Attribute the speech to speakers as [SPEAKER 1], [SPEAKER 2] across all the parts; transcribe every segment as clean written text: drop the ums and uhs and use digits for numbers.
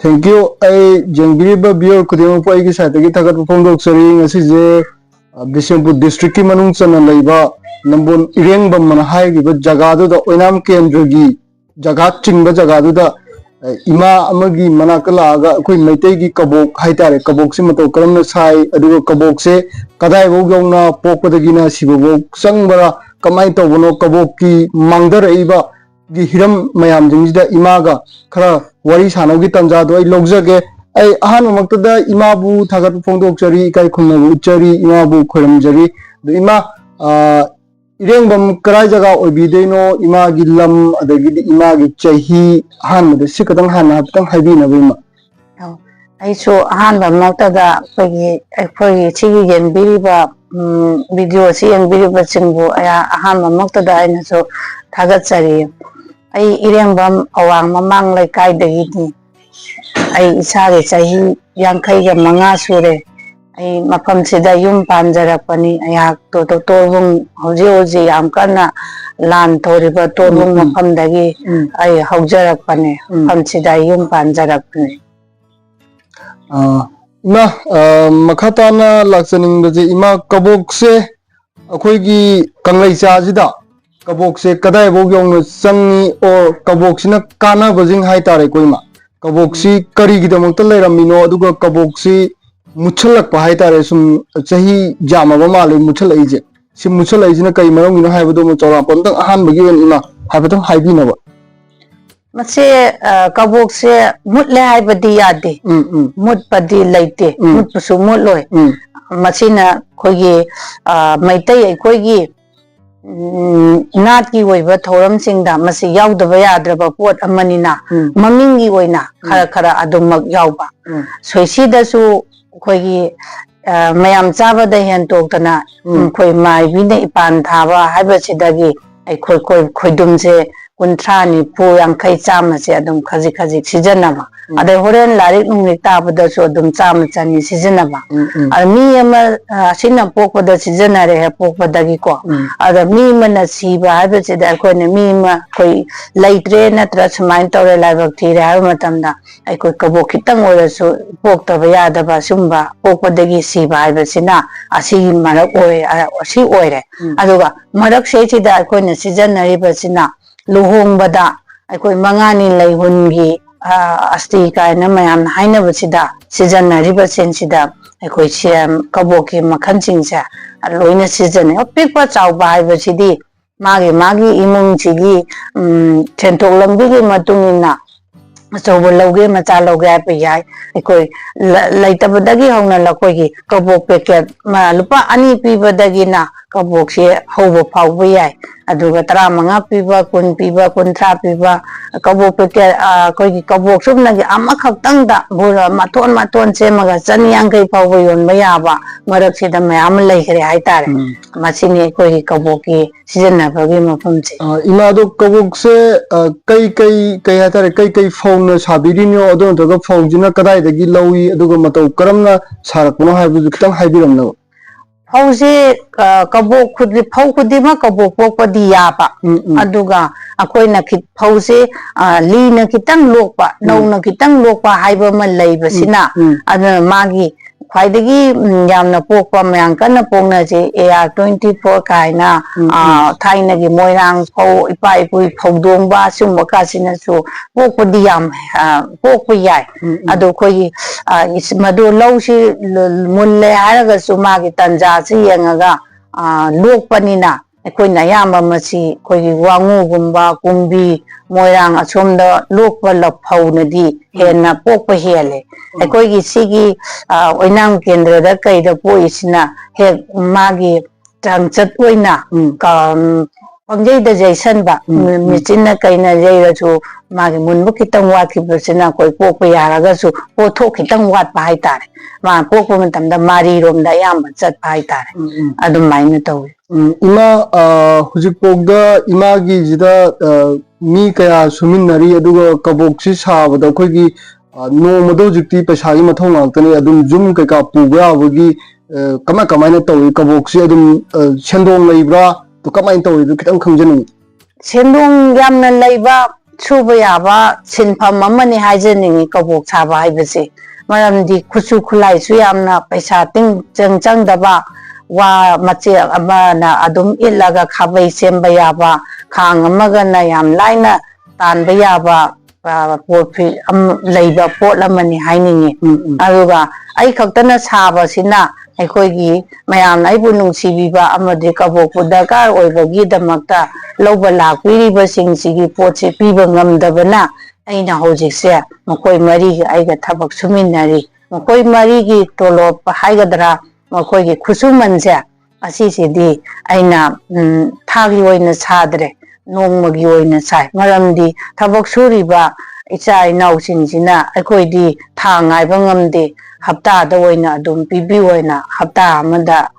[SPEAKER 1] Thank you. I Jengbiriba Bior Kudimu Paiki Sataki Takat Pondok Sari Bishampur District Manung Sana Laiba Nambon Ireng Bamana Hai but Jagadu the Onam Kendragi Jagat Chingba Jagadu the Ima Amagi Manakala Queen Mategi Kabok Haitare Kabok Simato Karamna Sai Adu Kabokse Kadai Vogona Popadagina Sibo Sangbara Kamaito Bono Kaboki Mandar Eva Hiram Mayam Jingda Imaga Kara Wari Sanogi Tanjado I Logzage I Ahan Maktada Imabu Tagat Pondokari Kai Kunachari Imabu Kuramjari the Ima Irengam Karajaga Obideno Ima Gilam the Imagi Chahi Han the Sikatan Han Haptan Habina Vima.
[SPEAKER 2] I saw Han Maktada for Chigi and Biriba video see and Biriba Singo Han Maktada and so Tagatsari. I Irengam Awang Mamang like I the Hidden. I Isari Sahi Yankaya Mangasure. I Mapam Sida Yum Panjarapani, I have to Torvum Hojoji Amkana Land Toriba Torvum Mapam Dagi, I Hojarapane, Pamsida Yum Panjarapani.
[SPEAKER 1] Makatana Laksaning the Ima Kabokse Akoigi Kangai Sajida. Kabokse Kadai Vogyong Sangi or Kaboksina Kana Bazing Haitare Koima. Kaboksi Kari Gidamontale Ramino, Duga Kaboksi Muchalak Haitare Sum Sahi Jama Mali Muchal Age. Si Muchal Agina Kaimano, you know, have a domotora, Ponta Han Bagian Ima, have a Habinova.
[SPEAKER 2] Mase Kabokse Mutle Ibadiade, Mutpadi Late, Mutpusu Mutloy, Masina Kogi, Maitay Kogi. Natki way but Horam sing that must yaw the Vayadra port a manina, Mamingi wayna, Karakara Adumak Yauba. So she does so Kogi Mayam Zava the hen talked na Koi my Vina Ipan Tava, Habasidagi, a Koidumse, Kuntrani, Po and Kaitsamasi Adum Kazikazi Sijanava. Other Horan Larik Nitaba the Sodum Samatani Sijanava. Almiama Sina Poco the Sijanare Poco Dagiko. Other Mimana Siba, Habasid Alconimima, Koi Light Rain at Rasmine Torre Lavacteria Almatamda. I could Kabokitang or so Pok the Vayada Basumba, Poco Dagi Siba, Ibasina, Asi Marak or she oire. Aduga Marak Shati that Kona Sijanari Basina. Luhong Bada, I could Mangani Lahungi, Astika, and Namayam, Hainavasida, Sizana River Sensida, I could see Kaboki, Makansinsa, a Loina season, or people out by the city, Magi, Imung Chigi, Tentolambigi Matumina. So Logi Matalogapi, I could like Tabadagi Hona Lakogi, Kabok Picket, Lupa Ani Piva Dagina, Kaboksi, Hobo Pawai. Aduga Tramanga Piva, Kun Piva, Kuntra Piva, Kabok Picket, Kogi Kabok Subnagi, Amakatanga, Bura, Maton Semaga, Sanyanga Pawayon Mayaba, Maraksi the Mayam Lake Haitare, Masini Kogi Kaboki, Sizana Pagima Pumsi.
[SPEAKER 1] Imado Kabokse, Kai phone Sabirino, don't go phone, Jina Kadai, the Gilawi, Adugomato, Karamna, Sarakuno have the Kitan Habiram.
[SPEAKER 2] Hause Kabok could be Pokudima Kabok Pokadiapa, Aduga, Akoina Kit Pose, Lina Kitang Lopa, no Kitang Lopa, Hiberma Labasina, and Magi. Quidegi Yamna Popa Mankana Pognaji AR-24 Kaina, Tainagi Moirang, Po Ipai, Podumba, Sumakasina, so Pokodiam, Pokuyai, Adokoi, it's Madu Loshi, Munle Haraga Sumagi Tanjazi, Yangaga, Lopanina. Koina Yama Masi, Koi Wangu Gumba, Kumbi, Moirang, Asumda, Lokwa Lapone, Hena Popa Hele. A Koigi Sigi, Oinam Kendra, the Kai the Poisina, Head Magi, Tangsat Oina, Panjay the Jason, Michina Kaina Jaya to Magi Munbukitan Waki Persina, Koi Popa Yaragasu, or Tokitan Wat Paitare. Ma Pokumentam, the Mari Rom, the Yam, Sat Paitare. I don't mind it all.
[SPEAKER 1] Ima Hujipogda Imagi Jida Mi Kaya Suminari Aduga Kaboksi Sabada Kogi no Modojiki Pashagi Matong Altani Adum Zum Kaka Puga Wagi Kamana Toy Kaboksi Adum Shendong Labra to come into the Kitan Conjunct.
[SPEAKER 2] Shendong Yamna Laiba suba yaba sinfam amani haijaningi kabok saba haibase maramdi khusu khulai su yamna paisa ting chang daba wa mache amana adum ilaga khabai semba yaba khang amaga na yam laina tanba yaba potfi leiba pot lamani hainingi aruga ai khaktana saba sina ꯑꯩꯈꯣꯏꯒꯤ ꯃꯌꯥꯝꯅ ꯑꯩꯕꯨ ꯅꯨꯡꯁꯤꯕꯤꯕ ꯑꯃꯗꯤ ꯀꯕꯣꯛꯄꯨ ꯗꯔꯀꯥꯔ ꯑꯣꯏꯕꯒꯤꯗꯃꯛꯇ ꯂꯧꯕ ꯂꯥꯛꯄꯤꯔꯤꯕꯁꯤꯡꯁꯤꯒꯤ ꯄꯣꯠꯁꯦ ꯄꯤꯕ ꯉꯝꯗꯕꯅ ꯑꯩꯅ ꯍꯧꯖꯤꯛꯁꯦ ꯃꯈꯣꯏ ꯃꯔꯤꯒ ꯑꯩꯒ ꯊꯕꯛ ꯁꯨꯃꯤꯟꯅꯔꯤ ꯃꯈꯣꯏ ꯃꯔꯤꯒꯤ ꯇꯣꯂꯣꯞ ꯍꯥꯏꯒꯗ꯭ꯔꯥ ꯃꯈꯣꯏꯒꯤ ꯈꯨꯠꯁꯨꯃꯟꯁꯦ ꯑꯁꯤꯁꯤꯗꯤ ꯑꯩꯅ ꯊꯥꯒꯤ ꯑꯣꯏꯅ ꯁꯥꯗ꯭ꯔꯦ ꯅꯣꯡꯃꯒꯤ ꯑꯣꯏꯅ ꯁꯥꯏ ꯃꯔꯝꯗꯤ ꯊꯕꯛ ꯁꯨꯔꯤꯕ ꯏꯆꯥ ꯏꯅꯥꯎꯁꯤꯡꯁꯤꯅ ꯑꯩꯈꯣꯏꯗꯤ ꯊꯥ ꯉꯥꯏꯕ ꯉꯝꯗꯦ ꯍꯞꯇꯥꯗ ꯑꯣꯏꯅ ꯑꯗꯨꯝ ꯄꯤꯕꯤꯌꯣꯅ ꯍꯞꯇꯥ ꯑꯃꯗ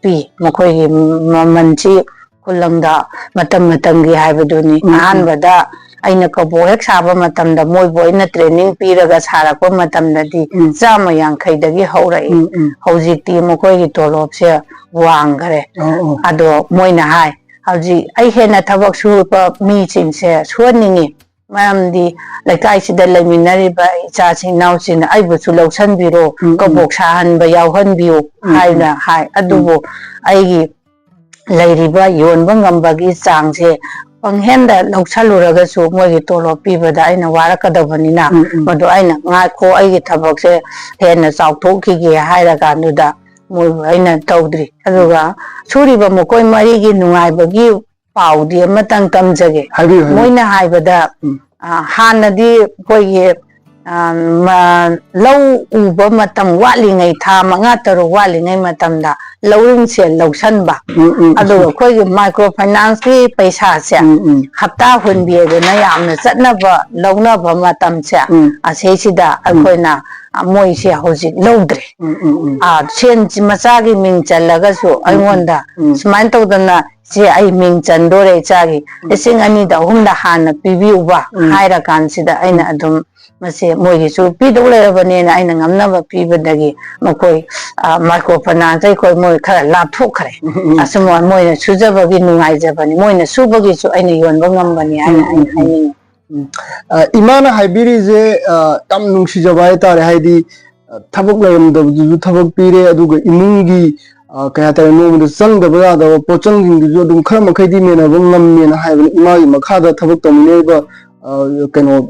[SPEAKER 2] ꯄꯤ ꯃꯈꯣꯏꯒꯤ ꯃꯃꯜꯁꯤ ꯈꯨꯜꯂꯪꯗ ꯃꯇꯝ ꯃꯇꯝꯒꯤ ꯍꯥꯏꯕꯗꯨꯅꯤ ꯑꯍꯥꯟꯕꯗ ꯑꯩꯅ ꯀꯕꯣꯛ ꯍꯦꯛ ꯁꯥꯕ ꯃꯇꯝꯗ ꯃꯣꯏꯕꯨ ꯑꯩꯅ ꯇ꯭ꯔꯦꯅꯤꯡ ꯄꯤꯔꯒ ꯁꯥꯔꯛꯄ ꯃꯇꯝꯗꯗꯤ 150ꯗꯒꯤ ꯍꯧꯔꯛꯏ ꯍꯧꯖꯤꯛꯇꯤ ꯃꯈꯣꯏꯒꯤ ꯇꯣꯂꯣꯞꯁꯦ ꯋꯥꯡꯈ꯭ꯔꯦ ꯑꯗꯣ ꯃꯣꯏꯅ ꯍꯥꯏ ꯍꯧꯖꯤꯛ ꯑꯩ ꯍꯦꯟꯅ ꯊꯕꯛ ꯁꯨꯕ ꯃꯤꯁꯤꯡꯁꯦ ꯁꯨꯍꯟꯅꯤꯡꯉꯤ ꯃꯔꯝꯗꯤ ꯂꯩꯀꯥꯏꯁꯤꯗ ꯂꯩꯃꯤꯟꯅꯔꯤꯕ ꯏꯆꯥꯁꯤꯡ ꯏꯅꯥꯎꯁꯤꯡꯅ ꯑꯩꯕꯨꯁꯨ ꯂꯧꯁꯟꯕꯤꯔꯣ ꯀꯕꯣꯛ ꯁꯥꯍꯟꯕ ꯌꯥꯎꯍꯟꯕꯤꯌꯨ ꯍꯥꯏꯅ ꯍꯥꯏ ꯑꯗꯨꯕꯨ ꯑꯩꯒꯤ ꯂꯩꯔꯤꯕ ꯌꯣꯟꯕ ꯉꯝꯕꯒꯤ ꯆꯥꯡꯁꯦ ꯄꯪꯍꯦꯟꯗ ꯂꯧꯁꯜꯂꯨꯔꯒꯁꯨ ꯃꯣꯏꯒꯤ ꯇꯣꯂꯣꯞ ꯄꯤꯕꯗ ꯑꯩꯅ ꯋꯥꯔꯛꯀꯗꯕꯅꯤꯅ ꯃꯗꯨ ꯑꯩꯅ ꯉꯥꯏꯈꯣ ꯑꯩꯒꯤ ꯊꯕꯛꯁꯦ ꯍꯦꯟꯅ ꯆꯥꯎꯊꯣꯛꯈꯤꯒꯦ ꯍꯥꯏꯔꯀꯥꯟꯗꯨꯗ ꯃꯣꯏꯕꯨ ꯑꯩꯅ ꯇꯧꯗ꯭ꯔꯤ ꯑꯗꯨꯒ ꯁꯨꯔꯤꯕ ꯃꯈꯣꯏ ꯃꯔꯤꯒꯤ ꯅꯨꯡꯉꯥꯏꯕꯒꯤ ꯄꯥꯎꯗꯤ ꯑꯃꯇꯪ ꯇꯝꯖꯒꯦ ꯃꯣꯏꯅ ꯍꯥꯏꯕꯗ ꯍꯥꯟꯅꯗꯤ ꯑꯩꯈꯣꯏꯒꯤ ꯂꯧ ꯎꯕ ꯃꯇꯝ ꯋꯥꯠꯂꯤꯉꯩ ꯊꯥ 5-6 ꯋꯥꯠꯂꯤꯉꯩ ꯃꯇꯝꯗ ꯂꯧꯔꯤꯡ ꯁꯦꯜ ꯂꯧꯁꯟꯕ ꯑꯗꯨꯒ ꯑꯩꯈꯣꯏꯒꯤ ꯃꯥꯏꯀ꯭ꯔꯣ ꯐꯥꯏꯅꯥꯟꯁꯀꯤ ꯄꯩꯁꯥꯁꯦ ꯍꯞꯇꯥ ꯍꯨꯟꯕꯤꯗꯅ ꯌꯥꯝꯅ ꯆꯠꯅꯕ ꯂꯧꯅꯕ ꯃꯇꯝꯁꯦ ꯑꯁꯤꯁꯤꯗ ꯑꯩꯈꯣꯏꯅ ꯃꯣꯏꯁꯦ ꯍꯧꯖꯤꯛ ꯂꯧꯗ꯭ꯔꯦ ꯁꯦꯟ ꯃꯆꯥꯒꯤ ꯃꯤꯡ ꯆꯜꯂꯒꯁꯨ ꯑꯩꯉꯣꯟꯗ ꯁꯨꯃꯥꯏꯅ ꯇꯧꯗꯅ ꯏꯆꯦ ꯑꯩ ꯃꯤꯡ ꯆꯟꯗꯣꯔꯦ ꯏꯆꯥꯒꯤ 2,200ꯗ 3ꯗ ꯍꯥꯟꯅ ꯄꯤꯕꯤꯌꯨꯕ ꯍꯥꯏꯔ ꯀꯥꯟꯁꯤꯗ ꯑꯩꯅ ꯑꯗꯨꯝ ꯃꯁꯤ ꯃꯣꯏꯒꯤꯁꯨ ꯄꯤꯗꯧ ꯂꯩꯔꯕꯅꯦꯅ ꯑꯩꯅ ꯉꯝꯅꯕ ꯄꯤꯕꯗꯒꯤ ꯃꯈꯣꯏ ꯃꯥꯏꯀ꯭ꯔꯣ ꯐꯥꯏꯅꯥꯟꯁ ꯑꯩꯈꯣꯏ ꯃꯣꯏ ꯈꯔ ꯂꯥꯞꯊꯣꯛꯈ꯭ꯔꯦ ꯑꯁꯨꯝ ꯃꯣꯏꯅ ꯁꯨꯖꯕꯒꯤ ꯅꯨꯡꯉꯥꯏꯖꯕꯅꯤ ꯃꯣꯏꯅ ꯁꯨꯕꯒꯤꯁꯨ ꯑꯩꯅ ꯌꯣꯟꯕ ꯉꯝꯕꯅꯤ ꯍꯥꯏꯅ ꯑꯩꯅ ꯍꯥꯏꯅꯤꯡꯉꯤ
[SPEAKER 1] 이마나 하이비리제 ꯌꯥꯝ ꯅꯨꯡꯁꯤꯖꯕ ꯍꯥꯏꯇꯥꯔꯦ ꯍꯥꯏꯗꯤ ꯊꯕꯛ ꯂꯩꯔꯝꯗꯕꯗꯨꯁꯨ ꯊꯕꯛ ꯄꯤꯔꯦ ꯑꯗꯨꯒ ꯏꯃꯨꯡꯒꯤ ꯀꯩ ꯍꯥꯏꯇꯥꯔꯦ ꯅꯣꯡꯃꯗ ꯆꯪꯗꯕ ꯌꯥꯗꯕ ꯄꯣꯠꯆꯪꯁꯤꯡꯗꯨꯁꯨ ꯑꯗꯨꯝ ꯈꯔ ꯃꯈꯩꯗꯤ ꯃꯦꯟꯅꯕ ꯉꯝꯃꯦꯅ ꯍꯥꯏꯕꯅꯤ ꯏꯃꯥꯒꯤ ꯃꯈꯥꯗ ꯊꯕꯛ ꯇꯧꯃꯤꯟꯅꯔꯤꯕ ꯀꯩꯅꯣ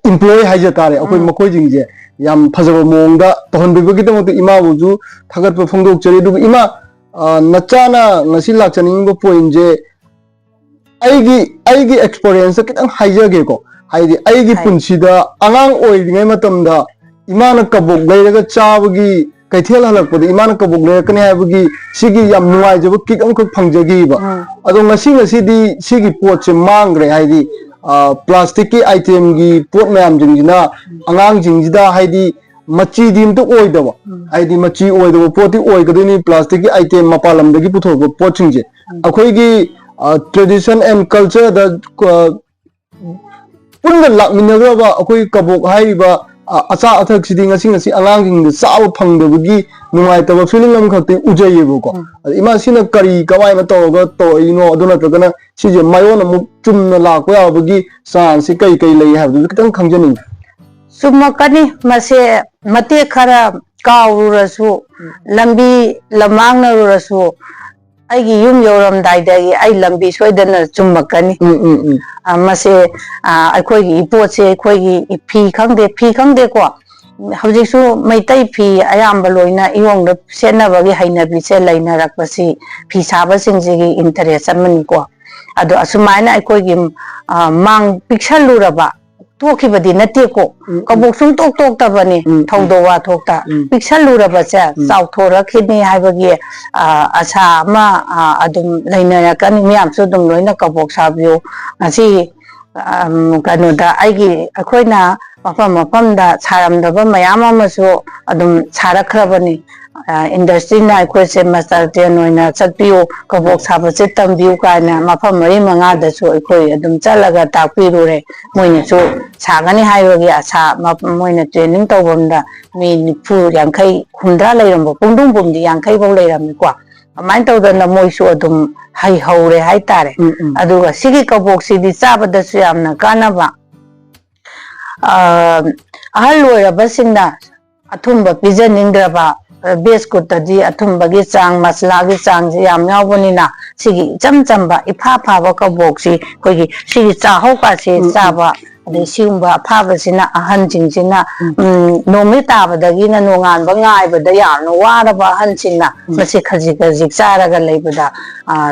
[SPEAKER 1] ꯏꯝꯄ꯭ꯂꯣꯌꯤ ꯍꯥꯏꯖ ꯇꯥꯔꯦ ꯑꯩꯈꯣꯏ ꯃꯈꯣꯏꯁꯤꯡꯁꯦ ꯌꯥꯝ ꯐꯖꯕ ꯃꯑꯣꯡꯗ ꯇꯧꯍꯟꯕꯤꯕꯒꯤꯗꯃꯛꯇ ꯏꯃꯥꯕꯨꯁꯨ ꯊꯥꯒꯠꯄ ꯐꯣꯡꯗꯣꯛꯆꯔꯤ ꯑꯗꯨꯒ ꯏꯃꯥ ꯅꯆꯥꯅ ꯉꯁꯤ ꯂꯥꯛꯆꯅꯤꯡꯕ ꯄꯣꯏꯟꯁꯦ ꯑꯩꯒꯤ ꯑꯦꯛꯁꯄꯤꯔꯤꯌꯦꯟꯁꯇ ꯈꯤꯇꯪ ꯍꯥꯏꯖꯒꯦꯀꯣ ꯍꯥꯏꯗꯤ ꯑꯩꯒꯤ ꯄꯨꯟꯁꯤꯗ ꯑꯉꯥꯡ ꯑꯣꯏꯔꯤꯉꯩ ꯃꯇꯝꯗ ꯏꯃꯥꯅ ꯀꯕꯣꯛ ꯂꯩꯔꯒ ꯆꯥꯕꯒꯤ ꯀꯩꯊꯦꯜ ꯍꯜꯂꯛꯄꯗ ꯏꯃꯥꯅ ꯀꯕꯣꯛ ꯂꯩꯔꯛꯀꯅꯤ ꯍꯥꯏꯕꯒꯤ ꯁꯤꯒꯤ ꯌꯥꯝ ꯅꯨꯡꯉꯥꯏꯖꯕ ꯀꯤꯛ ꯑꯃꯈꯛ ꯐꯪꯖꯈꯤꯕ ꯑꯗꯣ ꯉꯁꯤꯗꯤ ꯁꯤꯒꯤ ꯄꯣꯠꯁꯦ ꯃꯥꯡꯈ꯭ꯔꯦ ꯍꯥꯏꯗꯤ ꯄ꯭ꯂꯥꯁꯇꯤꯛꯀꯤ ꯑꯥꯏꯇꯦꯝꯒꯤ ꯄꯣꯠ ꯃꯌꯥꯝꯁꯤꯡꯁꯤꯅ ꯑꯉꯥꯡꯁꯤꯡꯁꯤꯗ ꯍꯥꯏꯗꯤ ꯃꯆꯤꯗꯤ ꯑꯝꯇ ꯑꯣꯏꯗꯕ ꯍꯥꯏꯗꯤ ꯃꯆꯤ ꯑꯣꯏꯗꯕ ꯄꯣꯠꯇꯤ ꯑꯣꯏꯒꯗꯣꯏꯅꯤ ꯄ꯭ꯂꯥꯁꯇꯤꯛꯀꯤ ꯑꯥꯏꯇꯦꯝ ꯃꯄꯥꯟ ꯂꯝꯗꯒꯤ ꯄꯨꯊꯣꯔꯛꯄ ꯄꯣꯠꯁꯤꯡꯁꯦ ꯑꯩꯈꯣꯏꯒꯤ ꯇ꯭ꯔꯦꯗꯤꯁꯟ ꯑꯦꯟ ꯀꯜꯆꯔꯗ ꯄꯨꯟꯅ ꯂꯥꯛꯃꯤꯟꯅꯈ꯭ꯔꯕ ꯑꯩꯈꯣꯏ ꯀꯕꯣꯛ ꯍꯥꯏꯔꯤꯕ ꯑꯆꯥ ꯑꯊꯛꯁꯤꯗꯤ ꯉꯁꯤ ꯑꯉꯥꯡꯁꯤꯡꯗ ꯆꯥꯕ ꯐꯪꯗꯕꯒꯤ ꯅꯨꯡꯉꯥꯏꯇꯕ ꯐꯤꯂꯤꯡ ꯑꯃꯈꯛꯇꯤ ꯎꯖꯩꯌꯦꯕꯀꯣ ꯑꯗ ꯏꯃꯥ ꯁꯤꯅ ꯀꯃꯥꯏꯅ ꯇꯧꯔꯒ ꯇꯧꯔꯛꯏꯅꯣ ꯑꯗꯨ ꯅꯠꯇ꯭ꯔꯒꯅ ꯁꯤꯁꯦ ꯃꯥꯏꯌꯣꯟ ꯑꯃꯨꯛ ꯆꯨꯝꯅ ꯂꯥꯛꯄ ꯌꯥꯕꯒꯤ ꯆꯥꯟꯁꯁꯤ ꯀꯩ ꯂꯩ ꯍꯥꯏꯕꯗꯨꯁꯨ ꯈꯤꯇꯪ ꯈꯪꯖꯅꯤꯡꯉꯤ
[SPEAKER 2] ꯆꯨꯝꯃꯛꯀꯅꯤ ꯃꯁꯦ ꯃꯇꯦꯛ ꯈꯔ ꯀꯥꯎꯔꯨꯔꯁꯨ ꯂꯝꯕꯤ ꯂꯝꯃꯥꯡꯅꯔꯨꯔꯁꯨ ꯑꯩꯒꯤ ꯌꯨꯝ ꯌꯧꯔꯝꯗꯥꯏꯗꯒꯤ ꯑꯩ ꯂꯝꯕꯤ ꯁꯣꯏꯗꯅ ꯆꯨꯝꯃꯛꯀꯅꯤ ꯃꯁꯦ ꯑꯩꯈꯣꯏꯒꯤ ꯏꯄꯣꯠꯁꯦ ꯑꯩꯈꯣꯏꯒꯤ ꯐꯤ ꯈꯪꯗꯦꯀꯣ ꯍꯧꯖꯤꯛꯁꯨ ꯃꯩꯇꯩ ꯐꯤ ꯑꯌꯥꯝꯕ ꯂꯣꯏꯅ ꯏꯌꯣꯡꯗ ꯁꯦꯠꯅꯕꯒꯤ ꯍꯩꯅꯕꯤꯁꯦ ꯂꯩꯅꯔꯛꯄꯁꯤ ꯐꯤ ꯁꯥꯕꯁꯤꯡꯁꯤꯒꯤ ꯏꯟꯇꯔꯦꯁ ꯑꯃꯅꯤꯀꯣ ꯑꯗꯣ ꯑꯁꯨꯃꯥꯏꯅ ꯑꯩꯈꯣꯏꯒꯤ ꯄꯤꯛꯁꯜꯂꯨꯔꯕ ꯇꯣꯛꯈꯤꯕꯗꯤ ꯅꯠꯇꯦꯀꯣ ꯀꯕꯣꯛ ꯁꯨꯡꯇꯣꯛ ꯇꯣꯛꯇꯕꯅꯤ ꯊꯧꯗꯣꯛ ꯋꯥꯊꯣꯛꯇ ꯄꯤꯛꯁꯜꯂꯨꯔꯕꯁꯦ ꯆꯥꯎꯊꯣꯔꯛꯈꯤꯅꯤ ꯍꯥꯏꯕꯒꯤ ꯑꯁꯥ ꯑꯃ ꯑꯗꯨꯝ ꯂꯩꯅꯔꯛꯀꯅꯤ ꯃꯌꯥꯝꯁꯨ ꯑꯗꯨꯝ ꯂꯣꯏꯅ ꯀꯕꯣꯛ ꯁꯥꯕꯤꯌꯨ ꯉꯁꯤ ꯀꯩꯅꯣꯗ ꯑꯩꯈꯣꯏꯅ ꯃꯐꯝꯗ ꯁꯥꯔꯝꯗꯕ ꯃꯌꯥꯝ ꯑꯃꯁꯨ ꯑꯗꯨꯝ ꯁꯥꯔꯛꯈ꯭ꯔꯕꯅꯤ ꯏꯟꯗꯁꯇ꯭ꯔꯤꯅ ꯑꯩꯈꯣꯏꯁꯦ ꯃꯥꯁꯇꯔ ꯇ꯭ꯔꯦꯟ ꯑꯣꯏꯅ ꯆꯠꯄꯤꯌꯨ ꯀꯕꯣꯛ ꯁꯥꯕꯁꯦ ꯇꯝꯕꯤꯌꯨ ꯀꯥꯏꯅ ꯃꯐꯝ 4-5ꯗꯁꯨ ꯑꯩꯈꯣꯏ ꯑꯗꯨꯝ ꯆꯠꯂꯒ ꯇꯥꯛꯄꯤꯔꯨꯔꯦ ꯃꯣꯏꯅꯁꯨ ꯁꯥꯒꯅꯤ ꯍꯥꯏꯕꯒꯤ ꯑꯁꯥ ꯃꯣꯏꯅ ꯇ꯭ꯔꯦꯅꯤꯡ ꯇꯧꯐꯝꯗ ꯃꯤ 40, 50, 60 ꯂꯩꯔꯝꯕ ꯄꯨꯡꯗꯣꯡꯕꯝꯗꯤ 50 ꯐꯥꯎ ꯂꯩꯔꯝꯃꯤꯀꯣ ꯑꯗꯨꯃꯥꯏꯅ ꯇꯧꯗꯅ ꯃꯣꯏꯁꯨ ꯑꯗꯨꯝ ꯍꯩꯍꯧꯔꯦ ꯍꯥꯏꯇꯥꯔꯦ ꯑꯗꯨꯒ ꯁꯤꯒꯤ ꯀꯕꯣꯛꯁꯤꯗꯤ ꯆꯥꯕꯗꯁꯨ ꯌꯥꯝꯅ ꯀꯥꯟꯅꯕ ꯑꯍꯜ ꯑꯣꯏꯔꯕꯁꯤꯡꯅ ꯑꯊꯨꯝꯕ ꯄꯤꯖꯅꯤꯡꯗ꯭ꯔꯕ ꯕꯤꯁꯀꯨꯠꯇꯗꯤ ꯑꯊꯨꯝꯕꯒꯤ ꯆꯥꯡ ꯃꯁꯂꯥꯒꯤ ꯆꯥꯡꯁꯦ ꯌꯥꯝ ꯌꯥꯎꯕꯅꯤꯅ ꯁꯤꯒꯤ ꯏꯆꯝ ꯆꯝꯕ ꯏꯐꯥ ꯐꯥꯕ ꯀꯕꯣꯛꯁꯤ ꯑꯩꯈꯣꯏꯒꯤ ꯁꯤꯒꯤ ꯆꯥꯛꯍꯧꯀꯥꯁꯦ ꯆꯥꯕ ꯑꯗꯩ ꯁꯤꯒꯨꯝꯕ ꯑꯐꯥꯕꯁꯤꯅ ꯑꯍꯟꯁꯤꯡꯁꯤꯅ ꯅꯣꯡꯃꯩ ꯇꯥꯕꯗꯒꯤꯅ ꯅꯣꯡꯉꯥꯟꯕ ꯉꯥꯏꯕꯗ ꯌꯥꯝꯅ ꯋꯥꯔꯕ ꯑꯍꯟꯁꯤꯡꯅ ꯃꯁꯤ ꯈꯖꯤꯛ ꯈꯖꯤꯛ ꯆꯥꯔꯒ ꯂꯩꯕꯗ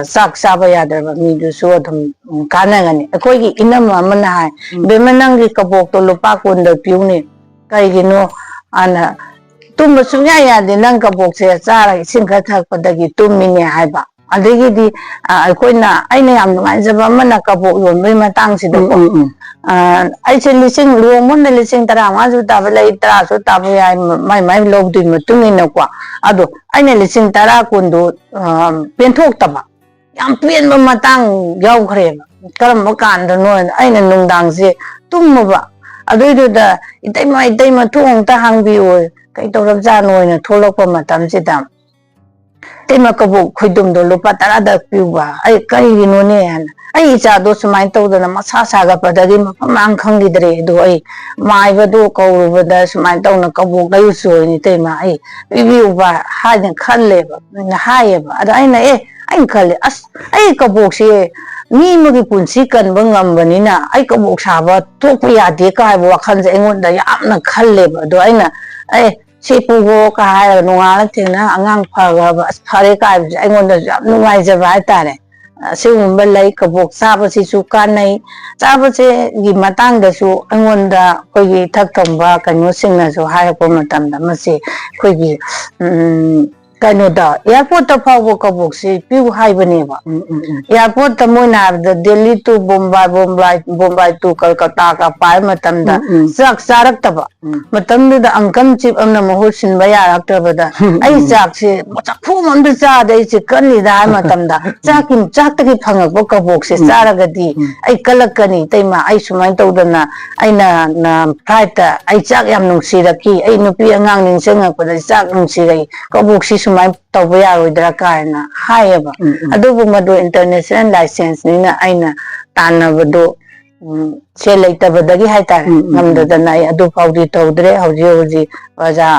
[SPEAKER 2] ꯆꯥꯛ ꯆꯥꯕ ꯌꯥꯗ꯭ꯔꯕ ꯃꯤꯗꯨꯁꯨ ꯑꯗꯨꯝ ꯀꯥꯟꯅꯒꯅꯤ ꯑꯩꯈꯣꯏꯒꯤ ꯏꯅꯝꯃ ꯑꯃꯅ ꯍꯥꯏ ꯕꯦꯝꯃ ꯅꯪꯒꯤ ꯀꯕꯣꯛꯇꯣ ꯂꯨꯄꯥ 10ꯗ ꯄꯤꯌꯨꯅꯦ ꯀꯩꯒꯤꯅꯣ ꯑꯅ ꯇꯨꯝꯕ ꯁꯨꯡꯌꯥ ꯌꯥꯗꯦ ꯅꯪ ꯀꯕꯣꯛꯁꯦ ꯆꯥꯔꯒ ꯏꯁꯤꯡ ꯈꯔ ꯊꯛꯄꯗꯒꯤ ꯇꯨꯝꯃꯤꯅꯦ ꯍꯥꯏꯕ ꯑꯗꯒꯤꯗꯤ ꯑꯩꯅ ꯌꯥꯝ ꯅꯨꯡꯉꯥꯏꯖꯕ ꯑꯃꯅ ꯀꯕꯣꯛ ꯌꯣꯟꯕꯒꯤ ꯃꯇꯥꯡꯁꯤꯗꯀꯣ ꯑꯩꯁꯦ ꯂꯨꯍꯣꯡꯕ 15,000ꯁꯨ ꯇꯥꯕ ꯂꯩ 10ꯁꯨ ꯇꯥꯕ ꯌꯥꯏ ꯃꯥꯏ ꯃꯥꯏ ꯂꯧꯗꯨꯏ ꯃꯇꯨꯡ ꯏꯟꯅꯀꯣ ꯑꯗꯣ ꯑꯩꯅ 10,000 10,000ꯗꯣ ꯄꯦꯟꯊꯣꯛꯇꯕ ꯌꯥꯝ ꯄꯦꯟꯕ ꯃꯇꯥꯡ ꯌꯥꯎꯈ꯭ꯔꯦꯕ ꯀꯔꯝꯕ ꯀꯥꯟꯗꯅꯣ ꯑꯩꯅ ꯅꯨꯡꯗꯥꯡꯁꯦ ꯇꯨꯝꯃꯕ ꯑꯗꯨꯏꯗꯨꯗ ꯏꯇꯩꯃ ꯊꯣꯡ ꯑꯝꯇ ꯍꯥꯡꯕꯤꯌꯨ ꯀꯩ ꯇꯧꯔꯕꯖꯥꯠꯅꯣꯅ ꯊꯣꯛꯂꯛꯄ ꯃꯇꯝꯁꯤꯗ ꯏꯇꯩꯃ ꯀꯕꯣꯛ ꯈꯣꯏꯗꯨꯝꯗꯣ ꯂꯨꯄꯥ 10ꯗ ꯄꯤꯌꯨꯕ ꯑꯩ ꯀꯔꯤꯒꯤꯅꯣꯅꯦ ꯍꯥꯏꯅ ꯑꯩ ꯏꯆꯥꯗꯣ ꯁꯨꯃꯥꯏꯅ ꯇꯧꯗꯅ ꯃꯁꯥ ꯁꯥꯒꯠꯄꯗꯒꯤ ꯃꯐꯝ ꯃꯔꯥꯡ ꯈꯪꯈꯤꯗ꯭ꯔꯦ ꯑꯗꯣ ꯑꯩ ꯃꯥꯏꯕꯗꯣ ꯀꯧꯔꯨꯕꯗ ꯁꯨꯃꯥꯏꯅ ꯇꯧꯅ ꯀꯕꯣꯛ ꯂꯩꯔꯨꯆꯣ ꯏꯇꯩꯃ ꯑꯩ ꯄꯤꯕꯤꯌꯨꯕ ꯍꯥꯏꯅ ꯈꯜꯂꯦꯕ ꯍꯥꯏꯌꯦꯕ ꯑꯗ ꯑꯩꯅ ꯈꯜꯂꯦ ꯑꯁ ꯑꯩ ꯀꯕꯣꯛꯁꯦ ꯃꯤ ꯑꯃꯒꯤ ꯄꯨꯟꯁꯤ ꯀꯟꯕ ꯉꯝꯕꯅꯤꯅ ꯑꯩ ꯀꯕꯣꯛ ꯁꯥꯕ ꯊꯣꯛꯄ ꯌꯥꯗꯦ ꯀ ꯍꯥꯏꯕ ꯋꯥꯈꯜꯁꯦ ꯑꯩꯉꯣꯟꯗ ꯌꯥꯝꯅ ꯈꯜꯂꯦꯕ ꯑꯗꯣ ꯑꯩꯅ ꯁꯤ ꯄꯨꯒꯣ ꯀ ꯍꯥꯏꯔꯒ ꯅꯣꯡꯉꯥꯜꯂ ꯊꯦꯡꯅ ꯑꯉꯥꯡ ꯐꯈ꯭ꯔꯕ ꯑꯁ ꯐꯔꯦ ꯀꯥꯏꯕꯁꯦ ꯑꯩꯉꯣꯟꯗꯁꯨ ꯌꯥꯝ ꯅꯨꯡꯉꯥꯏꯖꯕ ꯍꯥꯏꯇꯥꯔꯦ ꯑꯁꯤꯒꯨꯝꯕ ꯂꯩ ꯀꯕꯣꯛ ꯆꯥꯕꯁꯤꯁꯨ ꯀꯥꯟꯅꯩ ꯆꯥꯕꯁꯦꯒꯤ ꯃꯇꯥꯡꯗꯁꯨ ꯑꯩꯉꯣꯟꯗ ꯑꯩꯈꯣꯏꯒꯤ ꯏꯊꯛ ꯊꯣꯡꯕ ꯀꯩꯅꯣꯁꯤꯡꯅꯁꯨ ꯍꯥꯏꯔꯛꯄ ꯃꯇꯝꯗ ꯃꯁꯤ ꯑꯩꯈꯣꯏꯒꯤ ꯀꯩꯅꯣꯗ ꯑꯦꯌꯥꯔꯄꯣꯔꯠꯇ ꯐꯥꯎꯕ ꯀꯕꯣꯛꯁꯤ ꯄꯤꯌꯨ ꯍꯥꯏꯕꯅꯦꯕ एयरपोर्ट मोना दिल्ली टू बोम्बाई टू कलकत्ता का पाए चाक चारक्तब अंकल चीफ महूट सिंबा यारक्तबदा चाक से चखूम चादे चिकन चाकी फंगप कबोक से चारगदी कलकनी तैमा सुमाय तौदना फ्लाइट चाक याम नुंसिरकी नुपी अंगांग निंगसंगपदा चाक नुंसिरई कबोक से सुमाय तौब यारोइद्रा कायना हायबा अदुबु मदु इंटरनेशनल लाइसेंस निना आइना तानबदो से लेतबदगी हाइतारे नमददना अदु फाउदी तौद्रे हौजी हौजी प्रजा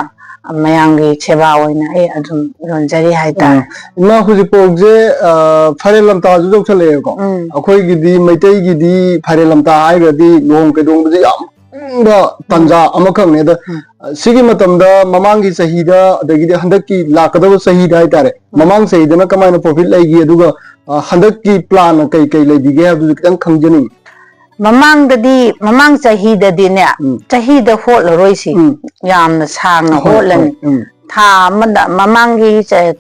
[SPEAKER 2] मयांगी सेवा होइना अदुम रोंजरी हाइतारे
[SPEAKER 1] इमा हुजि पोगजे फरे लमता जु जोखलेको अखोय गिदी मैतै गिदी फरे लमता आइगदी लोंग केदोंग बजे याम तंजा अमखंग ने सिगी मतमदा ममांगी सहीदा अदगिदे हंदकी लाकदब सहीदा हाइतारे ममांग सहीदना कमायना प्रॉफिट लैगी अदुगा हंदकी प्लान कई कई लैदिगे हाबदु खितंग खंगजनी
[SPEAKER 2] ममांग चाहिददिने चाहिद होलरोइसि यामना सांगना होलन था अमदा ममांगी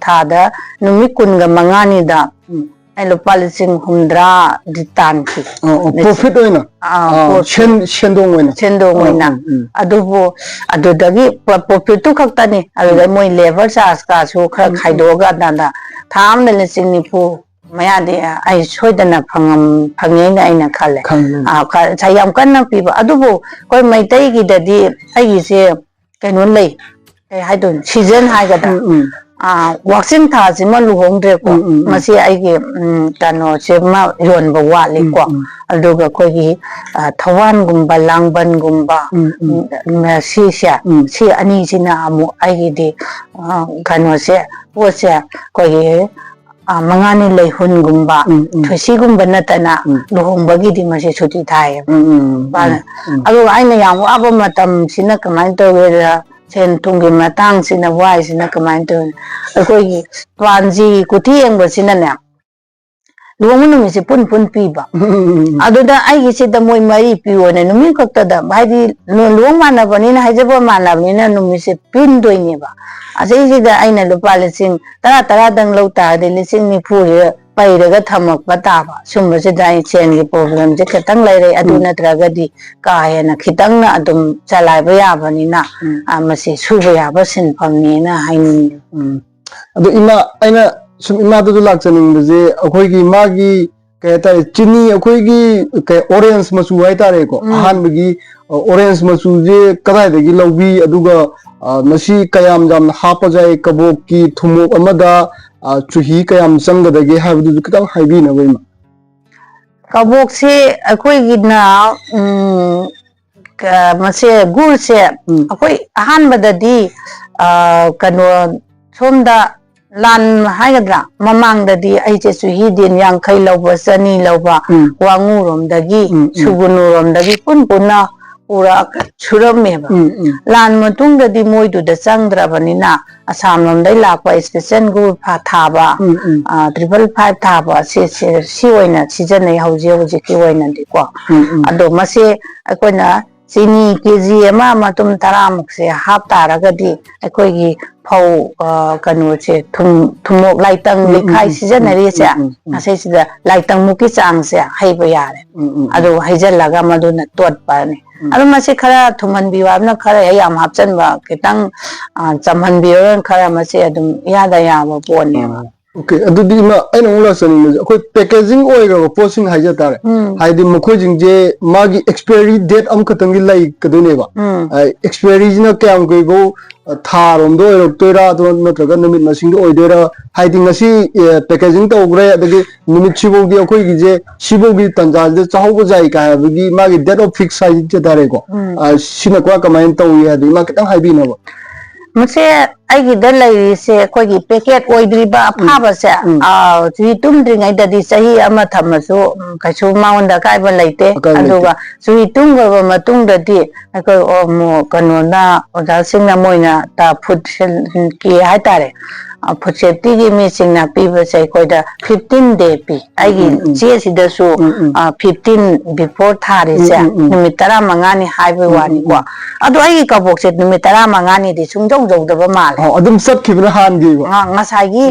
[SPEAKER 2] थादा नुमि कुनगा मंगानिदा लुपा 3,600 दितानखि
[SPEAKER 1] प्रॉफिट होइना सेंदोंगोइना
[SPEAKER 2] अदुबो अदुदगी प्रॉफिट तु खक्तनी अदुदै मोय लेबर चार्ज कासु खर खाइदोगा दादा था अमदा 9,000 मयादे आई सोइदना फंगेना आइना खले याम कन्ना पीबा अदुबो कोई मैतैगिददी आइगिसे कैनो लै कई हाइदोन सीजन हाइगदा वाक्सिंग थासिमा लुहोंद्रेको मसी आइगे कनो सेमा योनबा वालेको अदुगा कोइगी थवानगुम्बा लांगबनगुम्बा सी अनीसिना अमु आइगिदि कनोसे पोसे कोइगी मंगानी लेहुनगुम्बा थुसीगुम्बा नतना लुहोंबगिदि मसी सुटी थाय अदु आइना याम वाबा मतम सिना कमाइन तौगेरा सेन तुंगी मतंग सिना वाइ सिना कमाइन तौ अखोइगी पांजी कुथि एंगबसिनाने लुहोंग नुमिसे पुन पुन पीबा अदुदा आइगी सिदा मोय मरी पियोने नुमि खक्तदा भाइदि लुहोंग मानबनिना हाइजबो मानबनिना नुमिसे पिनदोइनेबा असेसिदा आइना लुपा 10,000 दंग लौता दे 9,000 पैरगा थमकपा ताबा सुमबसिदा आई चेनगी प्रॉब्लम जे खतंग लैरे अदु नत्रगदी का हेना खितंग ना अदुम चलाइबा याबनिना मसे सुबा याबा सिनफमनिना हाइनि
[SPEAKER 1] अदु इमा आइना सुम इमा दु लाक्चनिंग बजे अखोइगी मागी कहतारे चिनी अखोइगी ऑरेंज मचू हाइतारे को अहानबगी ऑरेंज मचू जे कदाइदगी लौबी अदुगा मसी कयाम जाम हापा जाय कबोक की थुमुक अमदा चुही कयाम चंगदगे हाबदु खितंग हाइबिनबो इमा
[SPEAKER 2] कबोक से अखोइगिना मसे गुड़ से अखोइ अहानबददी कनो सोमदा लान हाइगद्रा ममांगददी आइचे चुही दिन यांखै लौबा चनी लौबा वांगुरोमदगी सुगुनुरोमदगी पुनपुना पूरा छुरमेबा लान मतुंगददी मोइदुदा चंगद्राबनिना असम लोमदै लाकपा स्पेशल गुड़ फा थाबा 555 थाबा सी ओइना सिजनै हौजे हौजे की ओइनादि को अदो मसे अखोइना चीनी केजी अमा मतुम 10 मुक्से हाफ तारगदी अखोइगी फौ कनो से थुमोक लाइतंग लिखाई सिजनरी से असै सिदा लाइतंग मुकी चांग से हैबा यारे अदो हैजलगा मदुना तोटपाने अदो मसे खरा थुमनबिवाबना खरा याम हापचनबा खितंग चमहनबियोन खरा मसे अदुम यादा याबा पोनेबा
[SPEAKER 1] ओके अदुदी मा आइना उला सनी म अखोइ पैकेजिंग ओइगा पोसिंग हाइजा तारे हाइदि मखोइ जिंजे मागी एक्सपायरी डेट अम खतंगी लाई कदुनेबा एक्सपायरी जिना क्याम गइबो थारोमदो ओइरक्तोइरा तो नत्रगा नमित मसिंग ओइदोरा हाइदि ngasi पैकेजिंग तौग्रे अदगी निमित सिबोगी अखोइ गिजे सिबोगी तंजाजे चाहौबो जाई का हाबगी मागी डेट ऑफ फिक्स हाइजे तारे को सिना क्वा कमाइन तौइ हादि मा खतंग हाइबिनबो
[SPEAKER 2] मुझे आइगी द लैरिसे कोगी पैकेट ओइद्रिबा फाबसे जुई तुमद्रिङैददि सही अमा थमसु कैसु माउन्दा काइबा लैते अदुगा जुई तुमगबा मतुंगददि अको मो कनोना ओजासिंगना मोइना ता फुड की हाइतारे फुड सेफ्टी की मीसिंगना पीबसे कोइदा 15 डे पी आइगी चे सिदसु 15 बिफोर थारिसे निमित 15 नि हाइबे वानी को अदु आइगी कबोकसे निमित 15 नि दि सुंजौ जौदबा माले
[SPEAKER 1] अदुम सत्खिबना हानगिबा
[SPEAKER 2] ngसागी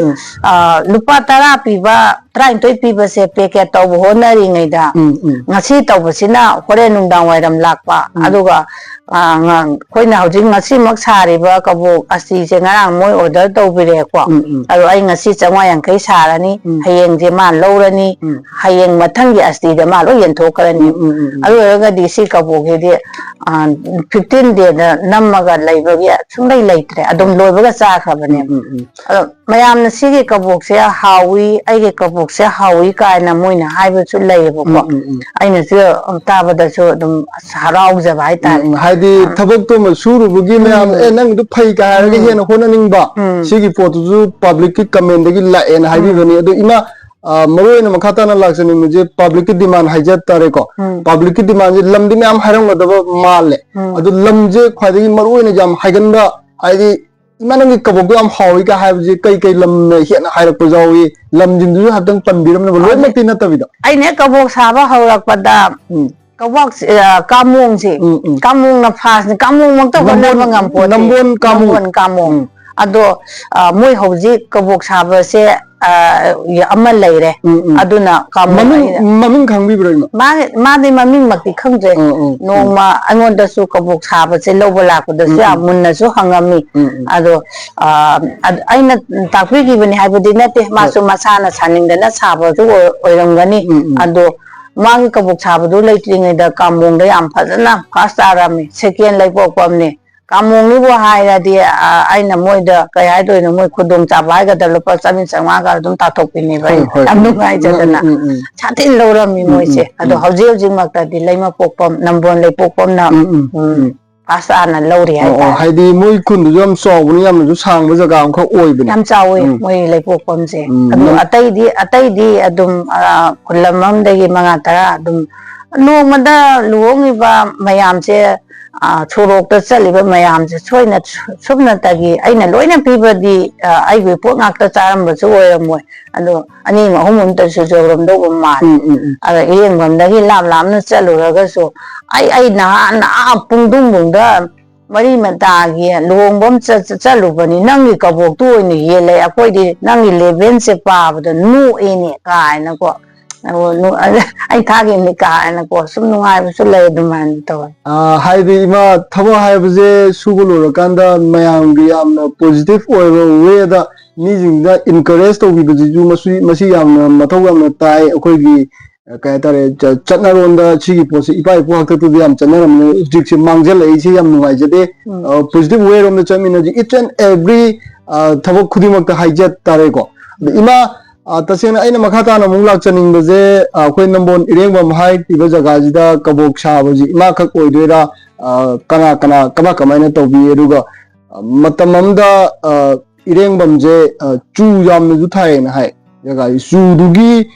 [SPEAKER 2] लुपा 10 पीबा 33 पीबसे पैकेट तौब होनरिङैदा ngasi तौबसिना होरे नुंदां वाइरम लाकपा अदुगा खोइना हौजिक ngasi मक सारिबा कबोक असि से ngarang moi order तौबिरे को अदु आई ngasi 150 सारानी हयेंग जे मा लौरनी हयेंग मथंगी अस्ति द मा लो यंथोकरनी अदु रगदि सि कबोगेदि 15 डे द नमगा लैबगे सुंदै लैत्रे अदुम लोइबगा चाखबने अदु मयामना सिगे कबोक से हावी आइगे कबोक से हावी कायना मोइना हाइबसु लैबको आइना से ताबदसु अदुम हराउजबा हाइतारे
[SPEAKER 1] हाइदि थबक तो मसुरुबगी मयाम ए नंग दु फै का हारगे हेन होननिंगबा सिगी पोतुजु पब्लिक की कमेंट दगी लाएन हाइबिबनी अदु इमा मरोइन मखाताना लाक्सनि मुझे पब्लिक की डिमांड हाइजत तारे को पब्लिक की डिमांड लमदि मयाम हारंगदबा माले अदु लमजे ख्वाइदगी मरोइन जाम हाइगनबा हाइदि इमानंगी कबोगो am hawi ka haibje kai lam hian hairak pujawi lam jindu hatang panbiram na loi makti na tabida
[SPEAKER 2] ai ne kabok saba haurak pada kabok kamung si kamung na fas ni kamung mak ta bonal ngam po
[SPEAKER 1] nambon
[SPEAKER 2] kamung ado moi hauji kabok saba se अमल लैरे अदुना
[SPEAKER 1] ममिंग खंगबि ब्रइमा
[SPEAKER 2] मादे ममिंग मक्ति खंगजे नोमा अनोंदसु कबोक साबसे लौब लाकदसु मुन्नसु हंगमी अदो आइना ताकबिगिबनि हाइबदि नते मासु मसाना सानिंगना साबजु ओइरंगनी अदो मांगी कबोक साबदु लैत्रिङैदा कामोंदा याम फजना first आरामी second लैपोकपमने कामोंगी बो हाइरादि आइना मोइदा कय हाइदोइनो मोइ खुदोंग चाबाइगदा लुपा 7,500 गा दुम ताथोकपिनि बाइ अमनु हाइजदना छातिन लौरमी मोइसे अदो हौजे हौजिक मक्तादि लैमा पोकपम नम्बोन लै पोकपम ना पासाना लौरि हाइता
[SPEAKER 1] हाइदि मोइ खुन्दु जम सौबनि याम जु सांगबो जगा अंख ओइबनि
[SPEAKER 2] याम चावै मोइ लै पोकपम से अदो अतैदि अदुम खुलममदगी मंगा तरा अदुम नोमदा लुओंगिबा मयाम से छोरोक चलिबा मयाम से सोइना सुबनतगी आइना लोइना पीबदी आइबे पोक ngakta चारमबसु ओयमोय अदो अनि महमुन तसु जोरमदो माल अदा येंगमदगी लामलामना चलुरगसु आई ना पुंगदुंगदा मरी मतागी लोंगबम चलुबनी नंगी कबोक तो ओइने येले अकोइदि नंगी लेवल से पाबदा नु एने कायना को आई थागे नि कायना को सुम नुंगाइबसु लै दुमान तो
[SPEAKER 1] हाइदि इमा थबो हाइबजे सुगुलो कांदा मयांगी यामना पॉजिटिव ओइबो वेदा मीजिंगदा इनकरेज तौबिबजु मसी यामना मथौ यामना ताई अखोइगी काय तारे चटनारोंदा सिगी पोसे इपा इपो हक्ता तो याम चटनारमने जिक्से मांगजल इसे याम नुवाइजदे पॉजिटिव वे रोमना चमिनजी इच एंड एवरी थबो खुदिमक हाइजत तारे को ima tasena aina makhata na mung lak chaning baje khoi nambon irengba mahai tiba jaga jida kabok sa baji ima khak oidera kana kamaina tobi eruga matamamda irengbam je chu yam ju thai na hai jaga chu dugi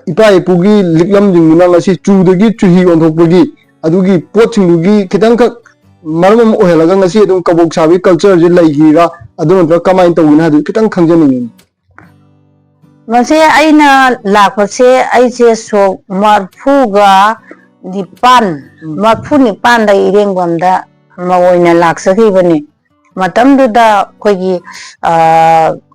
[SPEAKER 1] ipa ipugi liklam jinguna ngasi chu dugi chuhi onthokpagi adugi poching dugi kitang khak maram ohelaga ngasi adum kabok sabi culture je laigira adun tra kamain tawina hadu kitang khangjaning
[SPEAKER 2] mase aina lakpase aise so marfuga nipan da irengbamda mawoina laksakibani matamduda koigi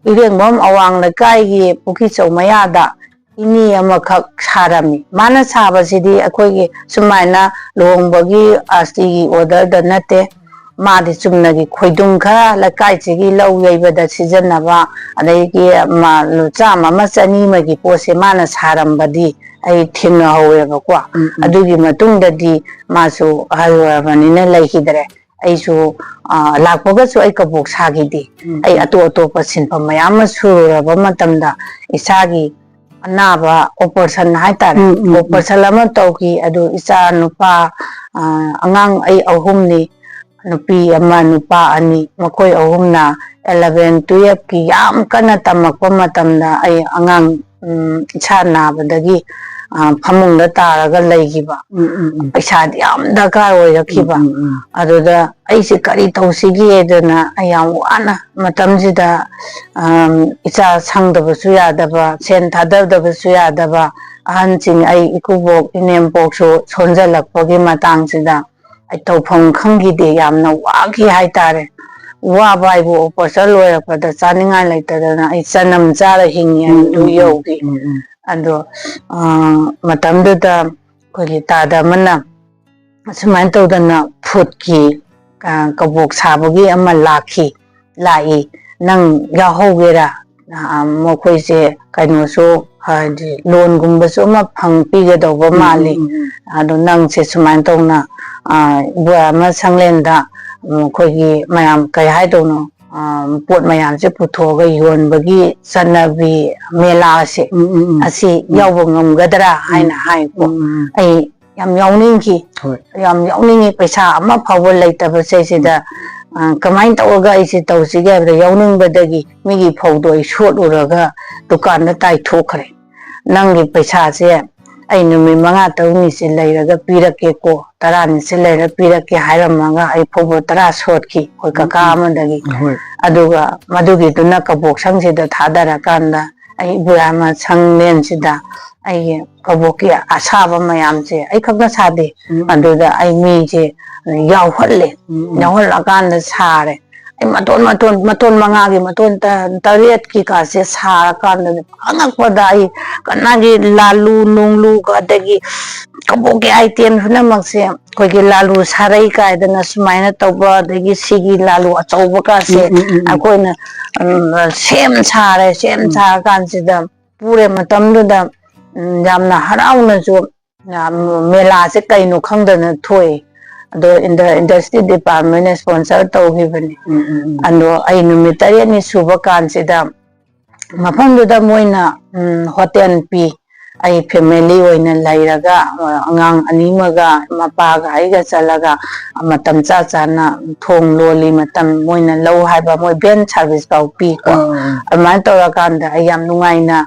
[SPEAKER 2] irengbam awang lakai gi puki chawmayada ini amakhak sarami mana sabasidi akoigi sumaina longbagi astigi order da nate मादी चुमनगी खोइदुम खरा लकाई Chigi लौ यैबदा सिजनबा अदैगी मा चामा मा चनी मगी पोसे माना सारमबदी आई थिंगना होवेबको अदुगी मतुंगददी मासु हलवबनिना लैखिदरे आइसु लाखपगसु आई कबोक सागिदी आई अतो अतोप सिनफम मयाम सुरबा मतमदा इसागी अनाबा operation हाइतारे operation अमा तौकी अदु इसा नुपा अंगांग आई अहुमनी nupi ama nupa ani makoi ahumna 11 12 ki yam kana tamakpa matamda ai angang icha nabadagi phamung da taraga leigiba paisa yam dakar oirakhiba aduda aisi kari tausigi edana ayam wana matamjida icha sangdabasu yadaba sen thadabasu yadaba ahanchin ai ikubok inembok so sonjalakpagi matangsida ai tawpham khangide yamna wagi haitare waba ibu opasal loyakpada chaninga laitadana ai chanam chara hingi du yogi ando matamduda kogi tada mana sumain tawdana phutki kabok sabagi ama lakhi lai nang yahogera mokhoi se kaino so hadi loan gumba so ma phang piga dawba mali ado nang se sumain tawna bua ma sanglenda khoigi mayam kai hai dono pot mayam se puthoga yonbagi sanabi mela se asi yawba ngamgadra haina hai ko ai yam yawning paisa ama phawal laitaba se sida kamain tawga isi tawsiga da yawning badagi migi phawdo I shot uraga dukan da tai thokre nangi paisa se ai numi manga tawni se leiraga pirake ko tarani se leira pirake hairamaga ai phobo tara shot ki koi kaka amadagi aduga madugi tuna kabok sang se da thadara kanda ai burama sanglen sida ai kaboki asaba mayam se ai khakna sade aduda ai mi je yawhalle kanda sare ai maton mangagi maton tariat ki ka se sara kanda angak pada ai kanagi lalu nunglu kadagi kaboki item huna makse koigi lalu sarai ka dana sumaina tawba dagi sigi lalu achauba ka se akoina sem sare kan sida pure matamduda yamna harauna jo mela se kaino khangdana thoi ado in the industry department sponsor tawgibani ando ai numitari ni suba kan sida mafamduda moina hotel pi ai family oina lairaga angang animaga mapaga aiga chalaga matam cha chana thong loli matam moina low haiba moi ben service pau pi ko aman tora kanda ayam nungaina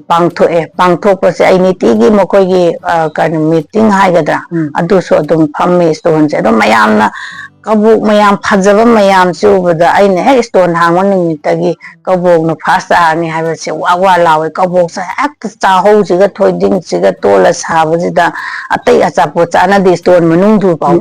[SPEAKER 2] pangthok se ai nitigi mokoigi kan meeting haigadra adu so adum phammi stone se adum mayamna kabuk mayam phajaba mayam chubada aine he stone hangwan nimitagi kabuk no first ani haiba se wa lawe kabuk sa ak cha ho jiga thoiding jiga tola sabajida atai achapo chana di stone manung du pau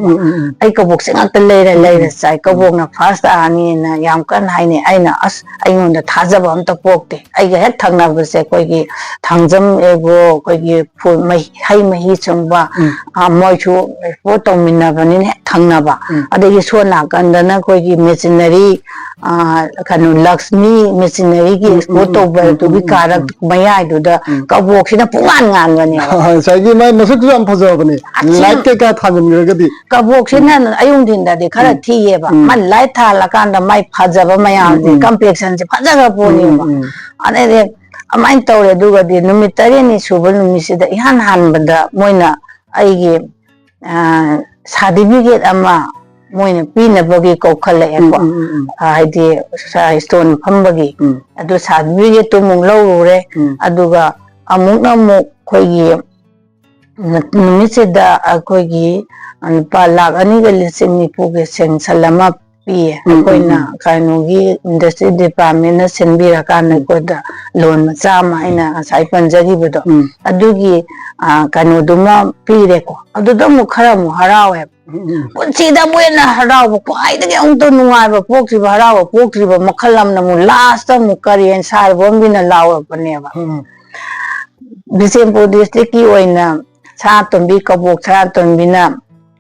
[SPEAKER 2] ai kabuk se ngak leira sai kabuk na first ani na yam kan haine aina as aingon da thajaba amta pokte ai ga hek thangna base koi gi thangjam ego koi gi phul mai hai mahi chungba moi chu po tongminna bani ne thangna ba adegi sona kandana koi gi machinery kanu Lakshmi machinery gi export over to bi karak maya du da kabok sina pungan ngan gani
[SPEAKER 1] sagi mai masuk jam phajabani light ka thamim gadi
[SPEAKER 2] kabok sina ayung din da de khara thiye ba man light thala kanda mai phajaba maya complexion se phajaga poni ba ane ꯑꯃꯥꯏꯅ ꯇꯧꯔꯦ ꯑꯗꯨꯒꯗꯤ ꯅꯨꯃꯤꯠ 8ꯅꯤ ꯁꯨꯕ ꯅꯨꯃꯤꯠꯁꯤꯗ ꯏꯍꯥꯟ ꯍꯥꯟꯕꯗ ꯃꯣꯏꯅ ꯑꯩꯒꯤ ꯁꯥꯔꯇꯤꯐꯤꯀꯦꯠ ꯑꯃ ꯃꯣꯏꯅ ꯄꯤꯅꯕꯒꯤ ꯀꯧꯈꯠꯂꯛꯑꯦꯀꯣ ꯍꯥꯏꯗꯤ ꯁ꯭ꯇꯣꯟ ꯐꯝꯕꯒꯤ ꯑꯗꯨ ꯁꯥꯔꯇꯤꯐꯤꯀꯦꯠꯇꯨ ꯑꯃꯨꯛ ꯂꯧꯔꯨꯔꯦ ꯑꯗꯨꯒ ꯑꯃꯨꯛꯅ ꯑꯃꯨꯛ ꯑꯩꯈꯣꯏꯒꯤ ꯅꯨꯃꯤꯠꯁꯤꯗ ꯑꯩꯈꯣꯏꯒꯤ ꯂꯨꯄꯥ 1,2,90,000ꯒꯤ ꯁꯦꯡꯁꯟ ꯑꯃ ꯄꯤꯌꯦ ꯑꯩꯈꯣꯏꯅ ꯀꯩꯅꯣꯒꯤ ꯏꯟꯗꯁꯇ꯭ꯔꯤ ꯗꯤꯄꯥꯔꯠꯃꯦꯟꯠꯅ ꯁꯤꯟꯕꯤꯔꯀꯥꯟꯗ ꯑꯩꯈꯣꯏꯗ ꯂꯣꯟ ꯃꯆꯥ ꯑꯃ ꯑꯩꯅ ꯉꯁꯥꯏ ꯄꯟꯖꯈꯤꯕꯗꯣ ꯑꯗꯨꯒꯤ ꯀꯩꯅꯣꯗꯨꯃ ꯄꯤꯔꯦꯀꯣ ꯑꯗꯨꯗ ꯑꯃꯨꯛ ꯈꯔ ꯑꯃꯨꯛ ꯍꯔꯥꯎꯋꯦꯕ ꯄꯨꯟꯁꯤꯗ ꯃꯣꯏꯅ ꯍꯔꯥꯎꯕ ꯈ꯭ꯋꯥꯏꯗꯒꯤ ꯑꯃꯨꯛꯇ ꯅꯨꯡꯉꯥꯏꯕ ꯄꯣꯛꯇ꯭ꯔꯤꯕ ꯍꯔꯥꯎꯕ ꯄꯣꯛꯇ꯭ꯔꯤꯕ ꯃꯈꯜ ꯑꯃꯅ ꯑꯃꯨꯛ ꯂꯥꯁꯇ ꯑꯃꯨꯛ ꯀꯔꯦꯟ ꯁꯥꯔꯕꯣꯝꯕꯤꯅ ꯂꯥꯎꯔꯛꯄꯅꯦꯕ ꯕꯤꯁꯦꯝꯄꯨꯔ ꯗꯤꯁꯇ꯭ꯔꯤꯛꯀꯤ ꯑꯣꯏꯅ ꯁꯅꯥꯇꯣꯝꯕꯤ ꯀꯕꯣꯛ ꯁꯅꯥꯇꯣꯝꯕꯤꯅ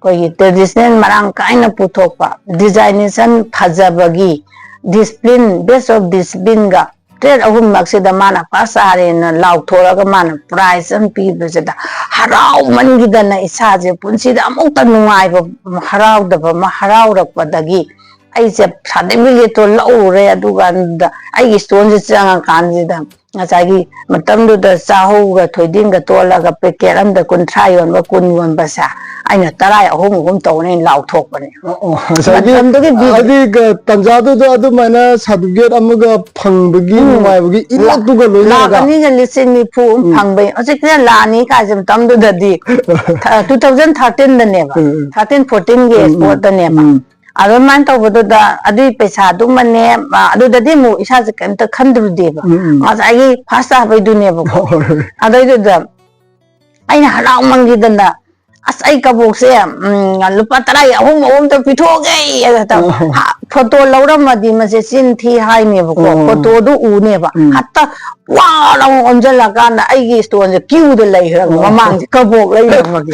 [SPEAKER 2] ꯑꯩꯈꯣꯏꯒꯤ ꯇ꯭ꯔꯦꯗꯤꯁꯅꯦꯜ ꯃꯔꯥꯡ ꯀꯥꯏꯅ ꯄꯨꯊꯣꯛꯄ ꯗꯤꯖꯥꯏꯅꯦꯁꯟ ꯐꯖꯕꯒꯤ ꯗꯤꯁꯤꯄ꯭ꯂꯤꯟ ꯕꯦꯁ ꯑꯣꯐ ꯗꯤꯁꯤꯄ꯭ꯂꯤꯟꯒ ꯇ꯭ꯔꯦꯠ ꯑꯍꯨꯝꯃꯛꯁꯤꯗ ꯃꯥꯅ ꯐꯥꯔꯁ ꯇꯥꯔꯦꯅ ꯂꯥꯎꯊꯣꯔꯒ ꯃꯥꯅ ꯄ꯭ꯔꯥꯏꯖ ꯑꯃ ꯄꯤꯕꯁꯤꯗ ꯍꯔꯥꯎꯃꯟꯈꯤꯗꯅ ꯏꯁꯥꯁꯦ ꯄꯨꯟꯁꯤꯗ ꯑꯃꯨꯛꯇ ꯅꯨꯡꯉꯥꯏꯕ ꯍꯔꯥꯎꯗꯕ ꯑꯃ ꯍꯔꯥꯎꯔꯛꯄꯗꯒꯤ ꯑꯩꯁꯦ ꯁꯥꯔꯇꯤꯐꯤꯀꯦꯠꯇꯣ ꯂꯧꯔꯨꯔꯦ ꯑꯗꯨꯀꯥꯟꯗ ꯑꯩꯒꯤ ꯁ꯭ꯇꯣꯟꯁꯦ ꯆꯪꯉꯀꯥꯟꯁꯤꯗ ꯉꯁꯥꯏꯒꯤ ꯃꯇꯝꯗꯨꯗ ꯆꯥꯍꯧꯒ ꯊꯣꯏꯗꯤꯡꯒ ꯇꯣꯜꯂꯒ ꯄꯦꯀꯦꯠ ꯑꯃꯗ 30 ꯌꯣꯟꯕ 10 ꯌꯣꯟꯕꯁꯦ ꯑꯩꯅ 10 ꯑꯍꯨꯝ ꯇꯧꯅꯦ ꯂꯥꯎꯊꯣꯛꯄꯅꯦ
[SPEAKER 1] ꯍꯥꯏꯗꯤ ꯇꯟꯖꯥꯗꯨꯗ ꯑꯗꯨꯃꯥꯏꯅ ꯁꯥꯔꯇꯤꯐꯤꯀꯦꯠ ꯑꯃꯒ ꯐꯪꯕꯒꯤ ꯅꯨꯡꯉꯥꯏꯕꯒꯤ ꯏꯅꯣꯠꯇꯨꯒ ꯂꯣꯏꯅꯔꯒ
[SPEAKER 2] 1,2,90,000 ꯐꯪꯕꯩ ꯍꯧꯖꯤꯛꯇꯤ ꯂꯥꯛꯑꯅꯤ ꯀꯥꯏꯁꯦ ꯃꯇꯝꯗꯨꯗꯗꯤ 2013ꯗꯅꯦꯕ 13-14ꯒꯤ ꯑꯦꯛꯁꯄꯣꯔꯠꯇꯅꯦꯕ ꯑꯗꯨꯃꯥꯏꯅ ꯇꯧꯕꯗꯨꯗ ꯑꯗꯨꯒꯤ ꯄꯩꯁꯥꯗꯨꯃꯅꯦ ꯑꯗꯨꯗꯗꯤ ꯑꯃꯨꯛ ꯏꯁꯥꯁꯦ ꯀꯩꯝꯇ ꯈꯟꯗ꯭ꯔꯨꯗꯦꯕ ꯉꯁꯥꯏꯒꯤ ꯐꯥꯔꯁ ꯇꯥꯕꯩꯗꯨꯅꯦꯕꯀꯣ ꯑꯗꯩꯗꯨꯗ ꯑꯩꯅ ꯍꯔꯥꯎꯃꯟꯈꯤꯗꯅ ꯑꯁ ꯑꯩ ꯀꯕꯣꯛꯁꯦ ꯂꯨꯄꯥ 10 ꯑꯍꯨꯝꯇ ꯄꯤꯊꯣꯛꯑꯒꯦ ꯐꯣꯇꯣ ꯂꯧꯔꯝꯃꯗꯤ ꯃꯁꯦ ꯆꯤꯟ ꯊꯤ ꯍꯥꯏꯅꯦꯕꯀꯣ ꯐꯣꯇꯣꯗꯨ ꯎꯅꯦꯕ ꯍꯠꯇ ꯋꯥꯅ ꯑꯣꯟꯁꯤꯜꯂꯀꯥꯟꯗ ꯑꯩꯒꯤ ꯁ꯭ꯇꯣꯟꯁꯦ ꯀ꯭ꯌꯨꯗ ꯂꯩꯈ꯭ꯔꯕ ꯃꯃꯥꯡꯁꯦ ꯀꯕꯣꯛ ꯂꯩꯅꯕꯒꯤ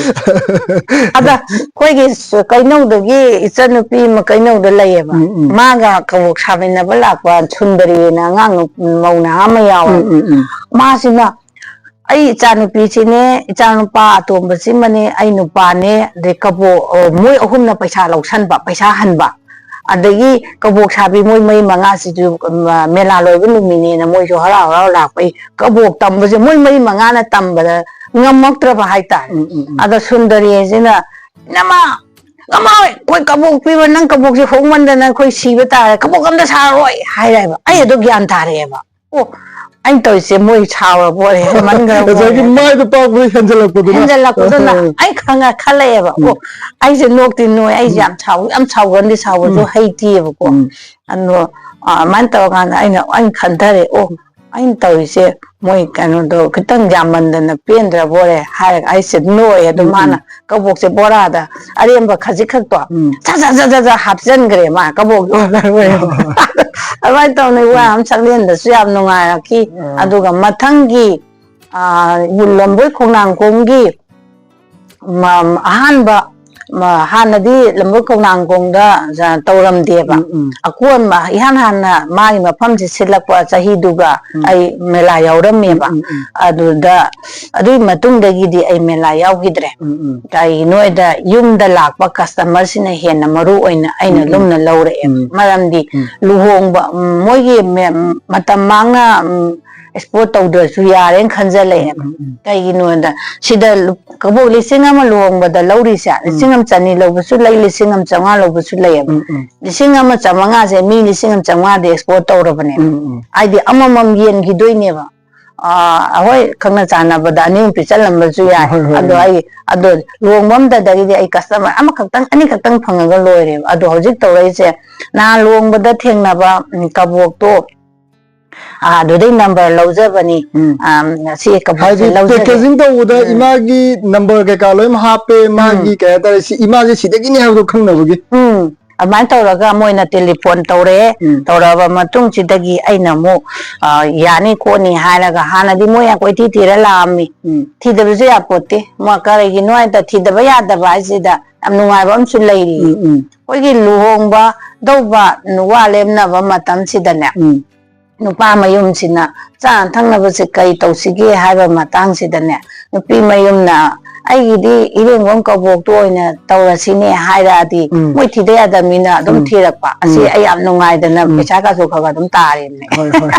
[SPEAKER 2] ꯑꯗ ꯑꯩꯈꯣꯏꯒꯤ ꯀꯩꯅꯧꯗꯒꯤ ꯏꯆꯟꯅꯨꯄꯤ ꯑꯃ ꯀꯩꯅꯧꯗ ꯂꯩꯌꯦꯕ ꯃꯥꯒ ꯀꯕꯣꯛ ꯁꯥꯃꯤꯟꯅꯕ ꯂꯥꯛꯄ ꯁꯨꯟꯗꯔꯤꯅ ꯑꯉꯥꯡ ꯃꯧ ꯅꯍꯥ ꯑꯃ ꯌꯥꯎꯋꯦ ꯃꯥꯁꯤꯅ ꯑꯩ ꯏꯆꯥꯅꯨꯄꯤꯁꯤꯅꯦ ꯏꯆꯥꯅꯨꯄꯥ ꯑꯇꯣꯝꯕꯁꯤꯃꯅꯦ ꯑꯩ ꯅꯨꯄꯥꯅꯦ ꯑꯗꯩ ꯀꯕꯣꯛ ꯃꯣꯏ ꯑꯍꯨꯝꯅ ꯄꯩꯁꯥ ꯂꯧꯁꯟꯕ ꯄꯩꯁꯥ ꯍꯟꯕ ꯑꯗꯒꯤ ꯀꯕꯣꯛ ꯁꯥꯕꯤ ꯃꯣꯏ 4-5ꯁꯤꯁꯨ ꯃꯦꯂꯥ ꯂꯣꯏꯕ ꯅꯨꯃꯤꯠꯅꯦꯅ ꯃꯣꯏꯁꯨ ꯍꯔꯥꯎ ꯂꯥꯛꯄꯩ ꯀꯕꯣꯛ ꯇꯝꯕꯁꯦ ꯃꯣꯏ 4-5ꯅ ꯇꯝꯕꯗ ꯉꯝꯃꯛꯇ꯭ꯔꯕ ꯍꯥꯏꯇꯥꯔꯦ ꯑꯗ ꯁꯨꯟꯗꯔꯤꯁꯤꯅ ꯏꯅꯝꯃ ꯉꯝꯃꯣꯏ ꯑꯩꯈꯣꯏ ꯀꯕꯣꯛ ꯄꯤꯕ ꯅꯪ ꯀꯕꯣꯛꯁꯦ ꯍꯣꯡꯃꯟꯗꯅ ꯑꯩꯈꯣꯏ ꯁꯤꯕ ꯇꯥꯔꯦ ꯀꯕꯣꯛ ꯑꯝꯇ ꯁꯥꯔꯔꯣꯏ ꯍꯥꯏꯔꯦꯕ ꯑꯩ ꯑꯗꯨ ꯒ꯭ꯌꯥꯟ ꯇꯥꯔꯛꯑꯦꯕ ꯑꯣ ꯑꯩꯅ ꯇꯧꯔꯤꯁꯦ ꯃꯣꯏ ꯁꯥꯎꯔꯕꯣꯔꯦ
[SPEAKER 1] ꯉꯁꯥꯏꯒꯤ ꯃꯥꯏꯗ ꯄꯥꯛꯄꯗ
[SPEAKER 2] ꯍꯦꯟꯖꯜꯂꯛꯄꯗꯨꯅ ꯑꯩ ꯈꯜꯂꯛꯑꯦꯕ ꯑꯣ ꯑꯩꯁꯦ ꯅꯣꯛꯇꯤ ꯅꯣꯏ ꯑꯩꯁꯦ ꯌꯥꯝ ꯁꯥꯎꯒꯟꯗꯦ ꯁꯥꯎꯕꯁꯨ ꯍꯩꯇꯦꯕꯀꯣ ꯑꯗꯣ ꯑꯗꯨꯃꯥꯏꯅ ꯇꯧꯔꯀꯥꯟꯗ ꯑꯩꯅ ꯈꯟꯊꯔꯦ ꯑꯣ ꯑꯩꯅ ꯇꯧꯔꯤꯁꯦ ꯃꯣꯏ ꯀꯩꯅꯣꯗꯣ ꯈꯤꯇꯪ ꯌꯥꯝꯃꯟꯗꯅ ꯄꯦꯟꯗ꯭ꯔꯕꯣꯔꯦ ꯍꯥꯏꯔꯒ ꯑꯩꯁꯦ ꯅꯣꯛꯑꯦ ꯑꯗꯣ ꯃꯥꯅ ꯀꯕꯣꯛꯁꯦ ꯕꯣꯔꯥꯗ ꯑꯔꯦꯝꯕ ꯈꯖꯤꯛ ꯈꯛꯇꯣ ꯁꯠ ꯍꯥꯞꯆꯤꯟꯈ꯭ꯔꯦ ꯃꯥ ꯀꯕꯣꯛ ꯑꯗꯨꯃꯥꯏꯅ ꯇꯧꯅ ꯋꯥ ꯑꯃ ꯆꯥꯛꯂꯦꯟꯗꯁꯨ ꯌꯥꯝ ꯅꯨꯡꯉꯥꯏꯔꯛꯈꯤ ꯑꯗꯨꯒ ꯃꯊꯪꯒꯤ ꯂꯝꯕꯣꯏ ꯈꯣꯡꯅꯥꯡꯈꯣꯡꯒꯤ ꯑꯍꯥꯟꯕ ꯍꯥꯟꯅꯗꯤ ꯂꯝꯕꯣꯏ ꯈꯣꯡꯅꯥꯡꯈꯣꯡꯗ ꯇꯧꯔꯝꯗꯦꯕ ꯑꯀꯣꯟꯕ ꯏꯍꯥꯟ ꯍꯥꯟꯅ ꯃꯥꯒꯤ ꯃꯐꯝꯁꯦ ꯁꯤꯜꯂꯛꯄ ꯆꯍꯤꯗꯨꯒ ꯑꯩ ꯃꯦꯂꯥ ꯌꯥꯎꯔꯝꯃꯦꯕ ꯑꯗꯨꯗ ꯑꯗꯨꯒꯤ ꯃꯇꯨꯡꯗꯒꯤꯗꯤ ꯑꯩ ꯃꯦꯂꯥ ꯌꯥꯎꯈꯤꯗ꯭ꯔꯦ ꯀꯩꯒꯤꯅꯣꯗ ꯌꯨꯝꯗ ꯂꯥꯛꯄ ꯀꯁꯇꯃꯔꯁꯤꯅ ꯍꯦꯟꯅ ꯃꯔꯨ ꯑꯣꯏꯅ ꯑꯩꯅ ꯂꯨꯝꯅ ꯂꯧꯔꯛꯑꯦꯕ ꯃꯔꯝꯗꯤ ꯂꯨꯍꯣꯡꯕ ꯃꯣꯏꯒꯤ ꯃꯇꯝ ꯃꯥꯡꯅ ꯑꯦꯛꯁꯄꯣꯔꯠ ꯇꯧꯗ꯭ꯔꯁꯨ ꯌꯥꯔꯦꯅ ꯈꯟꯖꯜꯂꯛꯑꯦꯕ ꯀꯩꯒꯤꯅꯣꯗ ꯁꯤꯗ ꯀꯕꯣꯛ 1,000 ꯂꯨꯍꯣꯡꯕꯗ ꯂꯧꯔꯤꯁꯦ 1,100 ꯂꯧꯕꯁꯨ ꯂꯩ 1,500 ꯂꯧꯕꯁꯨ ꯂꯩꯌꯦꯕ 1,500ꯁꯦ ꯃꯤ 1,500 ꯑꯦꯛꯁꯄꯣꯔꯠ ꯇꯧꯔꯕꯅꯦꯕ ꯍꯥꯏꯗꯤ ꯑꯃꯃꯝ ꯌꯦꯟꯈꯤꯗꯣꯏꯅꯦꯕ ꯍꯣꯏ ꯈꯪꯅ ꯆꯥꯟꯅꯕꯗ ꯑꯅꯤ ꯄꯤꯁꯜꯂꯝꯕꯁꯨ ꯌꯥꯏ ꯑꯗꯣ ꯂꯨꯍꯣꯡꯕ ꯑꯝꯇꯗꯒꯤꯗꯤ ꯑꯩ ꯀꯁꯇꯃꯔ ꯑꯃꯈꯛꯇꯪ ꯑꯅꯤꯈꯛꯇꯪ ꯐꯪꯉꯒ ꯂꯣꯏꯔꯦꯕ ꯑꯗꯣ ꯍꯧꯖꯤꯛ ꯇꯧꯔꯛꯏꯁꯦ ꯅꯍꯥꯟ ꯂꯨꯍꯣꯡꯕꯗ ꯊꯦꯡꯅꯕ ꯀꯕꯣꯛꯇꯣ ꯑꯗꯨꯗꯩ ꯅꯝꯕꯔ ꯂꯧꯖꯕꯅꯤ ꯁꯤ ꯀꯕꯣꯛꯁꯦ ꯂꯧꯖꯒꯦ
[SPEAKER 1] ꯄꯦꯀꯦꯖꯤꯡ ꯇꯧꯕꯗ ꯏꯃꯥꯒꯤ ꯅꯝꯕꯔ ꯀꯩꯀꯥ ꯂꯣꯏꯅ ꯍꯥꯞꯄꯦ ꯃꯥꯒꯤ ꯀꯩ ꯍꯥꯏꯇꯥꯔꯦ ꯁꯤ ꯏꯃꯥꯁꯦ ꯁꯤꯗꯒꯤꯅꯦ ꯍꯥꯏꯕꯗꯣ ꯈꯪꯅꯕꯒꯤ
[SPEAKER 2] ꯑꯗꯨꯃꯥꯏꯅ ꯇꯧꯔꯒ ꯃꯣꯏꯅ ꯇꯦꯂꯤꯐꯣꯟ ꯇꯧꯔꯛꯑꯦ ꯇꯧꯔꯛꯑꯕ ꯃꯇꯨꯡꯁꯤꯗꯒꯤ ꯑꯩꯅ ꯑꯃꯨꯛ ꯌꯥꯅꯤ ꯈꯣꯠꯅꯤ ꯍꯥꯏꯔꯒ ꯍꯥꯟꯅꯗꯤ ꯃꯣꯏ ꯀꯣꯏꯊꯤ ꯊꯤꯔ ꯂꯥꯛꯑꯝꯃꯤ ꯊꯤꯗꯕꯁꯨ ꯌꯥꯄꯣꯠꯇꯦ ꯀꯔꯤꯒꯤꯅꯣ ꯍꯥꯏꯗ ꯊꯤꯗꯕ ꯌꯥꯗꯕ ꯍꯥꯏꯁꯤꯗ ꯌꯥꯝ ꯅꯨꯡꯉꯥꯏꯕ ꯑꯃꯁꯨ ꯂꯩꯔꯤ ꯑꯩꯈꯣꯏꯒꯤ ꯂꯨꯍꯣꯡꯕ ꯇꯧꯕ ꯋꯥ ꯂꯦꯞꯅꯕ ꯃꯇꯝꯁꯤꯗꯅꯦ ꯅꯨꯄꯥ ꯃꯌꯨꯝꯁꯤꯅ ꯆꯥꯅ ꯊꯛꯅꯕꯁꯦ ꯀꯩ ꯇꯧꯁꯤꯒꯦ ꯍꯥꯏꯕ ꯃꯇꯥꯡꯁꯤꯗꯅꯦ ꯅꯨꯄꯤ ꯃꯌꯨꯝꯅ ꯑꯩꯒꯤꯗꯤ ꯏꯔꯦꯡꯕꯝ ꯀꯕꯣꯛꯇꯣ ꯑꯣꯏꯅ ꯇꯧꯔꯁꯤꯅꯦ ꯍꯥꯏꯔꯛꯑꯗꯤ ꯃꯣꯏ ꯊꯤꯗ ꯌꯥꯗꯕꯅꯤꯅ ꯑꯗꯨꯝ ꯊꯤꯔꯛꯄ ꯑꯁꯤ ꯑꯩ ꯌꯥꯝ ꯅꯨꯡꯉꯥꯏꯗꯅ ꯄꯩꯁꯥ ꯀꯥꯁꯨ ꯈꯔ ꯑꯗꯨꯝ ꯇꯥꯔꯦꯅꯦ
[SPEAKER 1] ꯍꯣꯏ ꯍꯣꯏ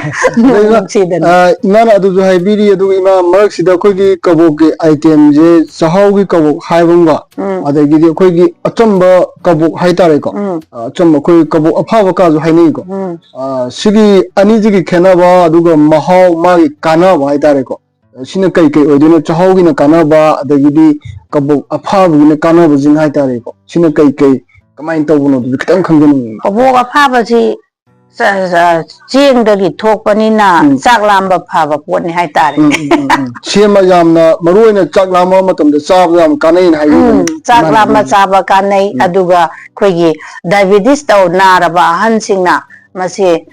[SPEAKER 1] ꯏꯃꯥꯅ ꯑꯗꯨꯁꯨ ꯍꯥꯏꯕꯤꯔꯤ ꯑꯗꯨꯒ ꯏꯃꯥ ꯃꯔꯛꯁꯤꯗ ꯑꯩꯈꯣꯏꯒꯤ ꯀꯕꯣꯛꯀꯤ ꯑꯥꯏꯇꯦꯝꯁꯦ ꯆꯥꯛꯍꯥꯎꯒꯤ ꯀꯕꯣꯛ ꯍꯥꯏꯕ ꯑꯃꯒ ꯑꯗꯒꯤꯗꯤ ꯑꯩꯈꯣꯏꯒꯤ ꯑꯆꯝꯕ ꯀꯕꯣꯛ ꯍꯥꯏꯇꯥꯔꯦꯀꯣ ꯑꯆꯝꯕ ꯑꯩꯈꯣꯏ ꯀꯕꯣꯛ ꯑꯐꯥꯕ ꯀꯥꯁꯨ ꯍꯥꯏꯅꯩꯀꯣ ꯁꯤꯒꯤ ꯑꯅꯤꯁꯤꯒꯤ ꯈꯦꯠꯅꯕ ꯑꯗꯨꯒ ꯃꯍꯥꯎ ꯃꯥꯒꯤ ꯀꯥꯟꯅꯕ ꯍꯥꯏꯇꯥꯔꯦꯀꯣ ꯁꯤꯅ ꯀꯩ ꯑꯣꯏꯗꯣꯏꯅꯣ ꯆꯥꯛꯍꯥꯎꯒꯤꯅ ꯀꯥꯟꯅꯕ ꯑꯗꯒꯤꯗꯤ ꯀꯕꯣꯛ ꯑꯐꯥꯕꯒꯤꯅ ꯀꯥꯟꯅꯕꯁꯤꯡ ꯍꯥꯏꯇꯥꯔꯦꯀꯣ ꯁꯤꯅ ꯀꯩ ꯀꯃꯥꯏꯅ ꯇꯧꯕꯅꯣ ꯑꯗꯨ ꯈꯤꯇꯪ ꯈꯪꯖꯅꯤꯡꯉꯤ
[SPEAKER 2] ꯀꯕꯣꯛ ꯑꯐꯥꯕꯁꯤ ꯆꯦꯡꯗꯒꯤ ꯊꯣꯛꯄꯅꯤꯅ ꯆꯥꯛ ꯂꯥꯝꯕ ꯐꯕ ꯄꯣꯠꯅꯤ ꯍꯥꯏꯇꯥꯔꯦ
[SPEAKER 1] ꯁꯦꯝꯕ ꯌꯥꯝꯅ ꯃꯔꯨꯑꯣꯏꯅ ꯆꯥꯛ ꯂꯥꯝꯕ ꯃꯇꯝꯗ ꯆꯥꯕ ꯌꯥꯝ ꯀꯥꯟꯅꯩꯅ ꯍꯥꯏꯕꯤꯕꯅꯤ
[SPEAKER 2] ꯆꯥꯛ ꯂꯥꯝꯕ ꯆꯥꯕ ꯀꯥꯟꯅꯩ ꯑꯗꯨꯒ ꯑꯩꯈꯣꯏꯒꯤ ꯗꯥꯏꯕꯦꯇꯤꯁ ꯅꯥꯔꯕ ꯑꯍꯟꯁꯤꯡꯅ ꯃꯁꯤ